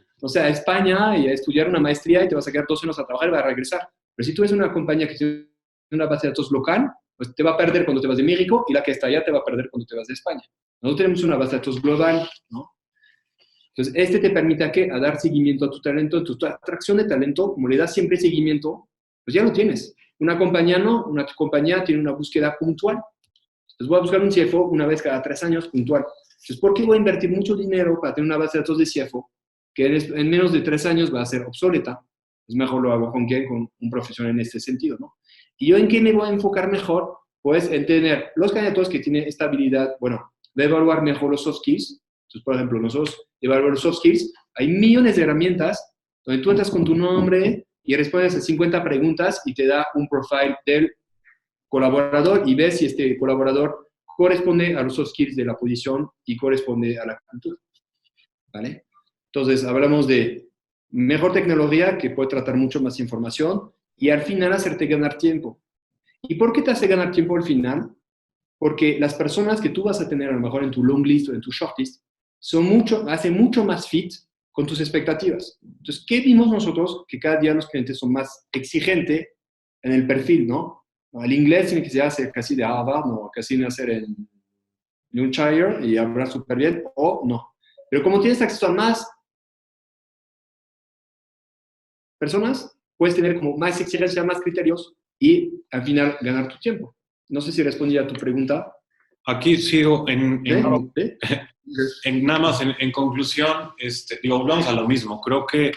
España y a estudiar una maestría y te vas a quedar 2 años a trabajar y vas a regresar. Pero si tú eres una compañía que tiene una base de datos local, pues te va a perder cuando te vas de México y la que está allá te va a perder cuando te vas de España. Nosotros tenemos una base de datos global, ¿no? Entonces, te permite a dar seguimiento a tu talento, tu atracción de talento, como le das siempre seguimiento, pues ya lo tienes. Una compañía no, una compañía tiene una búsqueda puntual. Entonces, voy a buscar un CFO una vez cada 3 años puntual. Entonces, ¿por qué voy a invertir mucho dinero para tener una base de datos de CFO que en menos de 3 años va a ser obsoleta? Es mejor lo hago con un profesional en este sentido, ¿no? ¿Y yo en qué me voy a enfocar mejor? Pues en tener los candidatos que tienen esta habilidad, bueno, de evaluar mejor los soft skills. Entonces, por ejemplo, nosotros evaluamos los soft skills. Hay millones de herramientas donde tú entras con tu nombre, y respondes a 50 preguntas y te da un profile del colaborador y ves si este colaborador corresponde a los soft skills de la posición y corresponde a la cultura, ¿vale? Entonces, hablamos de mejor tecnología que puede tratar mucho más información y al final hacerte ganar tiempo. ¿Y por qué te hace ganar tiempo al final? Porque las personas que tú vas a tener a lo mejor en tu long list o en tu short list hacen mucho más fit con tus expectativas. Entonces, ¿qué vimos nosotros? Que cada día los clientes son más exigentes en el perfil, ¿no? El inglés tiene que ser casi de Harvard, ¿no? Casi nacer en un Shire y hablar súper bien, o no. Pero como tienes acceso a más personas, puedes tener como más exigencia, más criterios y al final ganar tu tiempo. No sé si respondí a tu pregunta. Aquí sigo ¿Sí? nada más en conclusión, volvamos a lo mismo. Creo que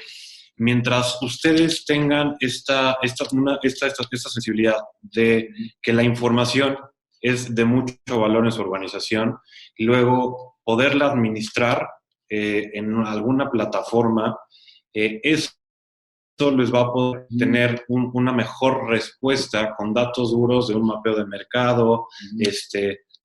mientras ustedes tengan esta sensibilidad de que la información es de mucho valor en su organización, y luego poderla administrar en alguna plataforma, eso les va a poder tener una mejor respuesta con datos duros de un mapeo de mercado,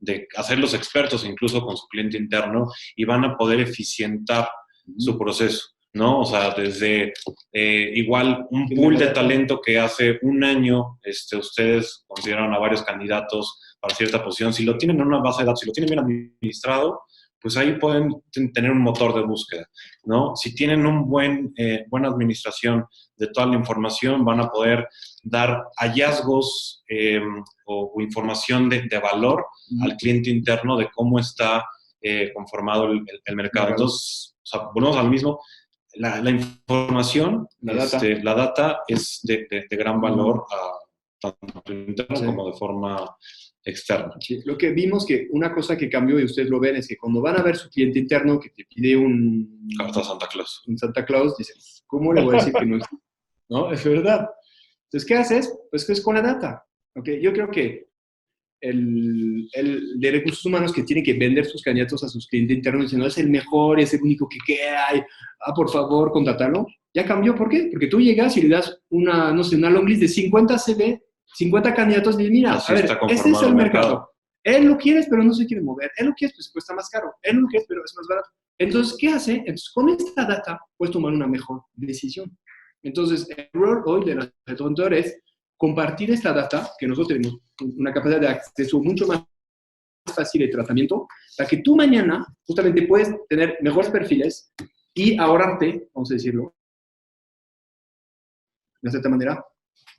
de hacerlos expertos incluso con su cliente interno, y van a poder eficientar su proceso, ¿no? O sea, desde igual un pool de talento que hace un año ustedes consideraron a varios candidatos para cierta posición, si lo tienen en una base de datos, si lo tienen bien administrado, pues ahí pueden tener un motor de búsqueda, ¿no? Si tienen buena administración de toda la información, van a poder dar hallazgos o información de valor al cliente interno de cómo está conformado el mercado. Entonces, o sea, volvemos al mismo. La información, la data es de gran valor tanto interno como de forma externa. Sí, lo que vimos que una cosa que cambió y ustedes lo ven es que cuando van a ver su cliente interno que te pide Carta Santa Claus. Un Santa Claus, dicen, ¿cómo le voy a decir que no existe? No, es verdad. Entonces, ¿qué haces? Pues que es con la data. ¿Okay? Yo creo que el de recursos humanos que tiene que vender sus candidatos a sus clientes internos diciendo, es el mejor, es el único que queda, por favor, contrátalo, ya cambió. ¿Por qué? Porque tú llegas y le das una long list de 50 CV, 50 candidatos y mira, así a ver, este es el mercado. Él lo quieres, pero no se quiere mover. Él lo quieres, pues cuesta más caro. Él lo quieres, pero es más barato. Entonces, ¿qué hace? Entonces, con esta data puedes tomar una mejor decisión. Entonces, el rol hoy de los headhunters es compartir esta data, que nosotros tenemos una capacidad de acceso mucho más fácil de tratamiento, para que tú mañana justamente puedes tener mejores perfiles y ahorrarte, vamos a decirlo, de cierta manera,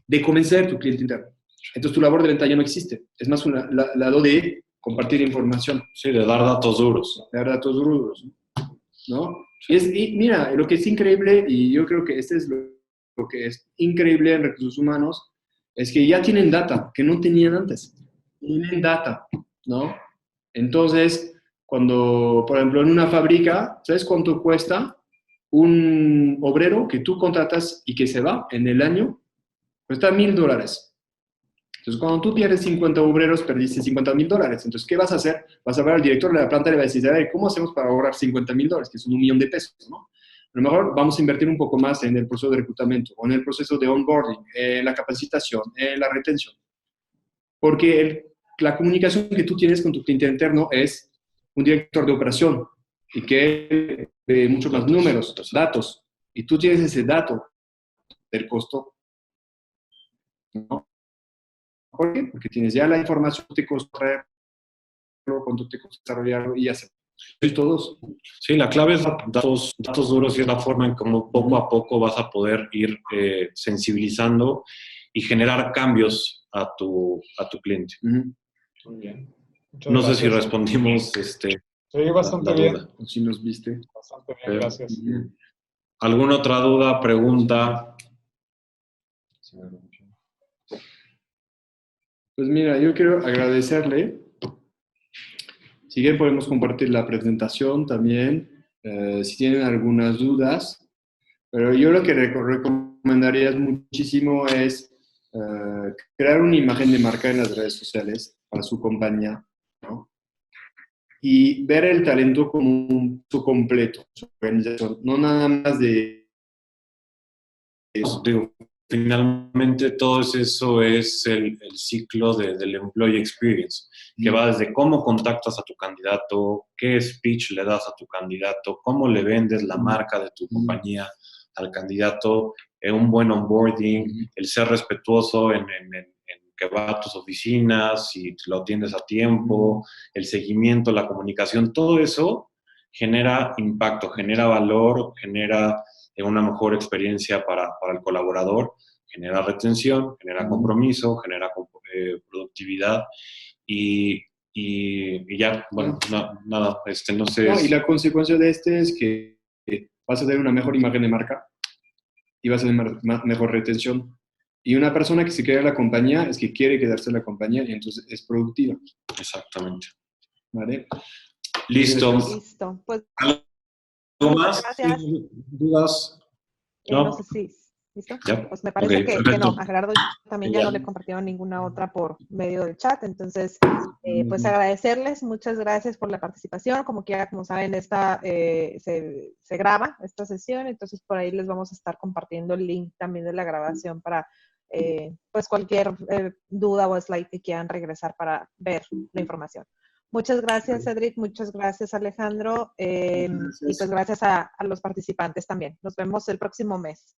de convencer a tu cliente interno. Entonces tu labor de venta ya no existe. Es más un lado de compartir información. Sí, de dar datos duros. De dar datos duros, ¿no? Y mira, lo que es increíble, y yo creo que este es lo que es increíble en recursos humanos, es que ya tienen data que no tenían antes. Tienen data, ¿no? Entonces, cuando, por ejemplo, en una fábrica, ¿sabes cuánto cuesta un obrero que tú contratas y que se va en el año? Cuesta $1,000. Entonces, cuando tú pierdes 50 obreros, perdiste $50,000. Entonces, ¿qué vas a hacer? Vas a ver al director de la planta y le vas a decir, a ver, ¿cómo hacemos para ahorrar $50,000? Que son $1,000,000, ¿no? A lo mejor vamos a invertir un poco más en el proceso de reclutamiento o en el proceso de onboarding, en la capacitación, en la retención. Porque la comunicación que tú tienes con tu cliente interno es un director de operación y que ve mucho más números, datos. Y tú tienes ese dato del costo, ¿no? ¿Por qué? Porque tienes ya la información, te costó traerlo, cuánto te costó desarrollarlo y hacerlo. Y todos. Sí, la clave es datos duros y es la forma en cómo poco a poco vas a poder ir sensibilizando y generar cambios a tu cliente. Muy bien. No sé si respondimos sí, bastante bien. O si nos viste. Bastante bien, gracias. ¿Alguna otra duda, pregunta? Pues mira, yo quiero agradecerle. Si quieren podemos compartir la presentación también, si tienen algunas dudas. Pero yo lo que recomendaría muchísimo es crear una imagen de marca en las redes sociales para su compañía, ¿no? Y ver el talento como su completo, su organización, no nada más de eso. Digo, finalmente todo eso es el ciclo del employee experience, que va desde cómo contactas a tu candidato, qué speech le das a tu candidato, cómo le vendes la marca de tu compañía al candidato, un buen onboarding, el ser respetuoso en que va a tus oficinas, si lo atiendes a tiempo, el seguimiento, la comunicación, todo eso genera impacto, genera valor, genera una mejor experiencia para el colaborador, genera retención, genera compromiso, genera productividad y ya, bueno, nada, no sé. No, y la consecuencia de este es que vas a tener una mejor imagen de marca y vas a tener mejor retención. Y una persona que se queda en la compañía es que quiere quedarse en la compañía y entonces es productiva. Exactamente. ¿Vale? Listo. Listo. Pues, ¿Algo más? gracias. ¿Dudas? No sé si... ¿Listo? Ya. Pues me parece Okay, que no. A Gerardo también ya Ya. no le compartieron ninguna otra por medio del chat. Entonces, pues agradecerles. Muchas gracias por la participación. Como quiera, como saben, se graba esta sesión. Entonces, por ahí les vamos a estar compartiendo el link también de la grabación para pues cualquier duda o slide que quieran regresar para ver la información. Muchas gracias, Cedric. Muchas gracias, Alejandro. Y pues gracias a los participantes también. Nos vemos el próximo mes.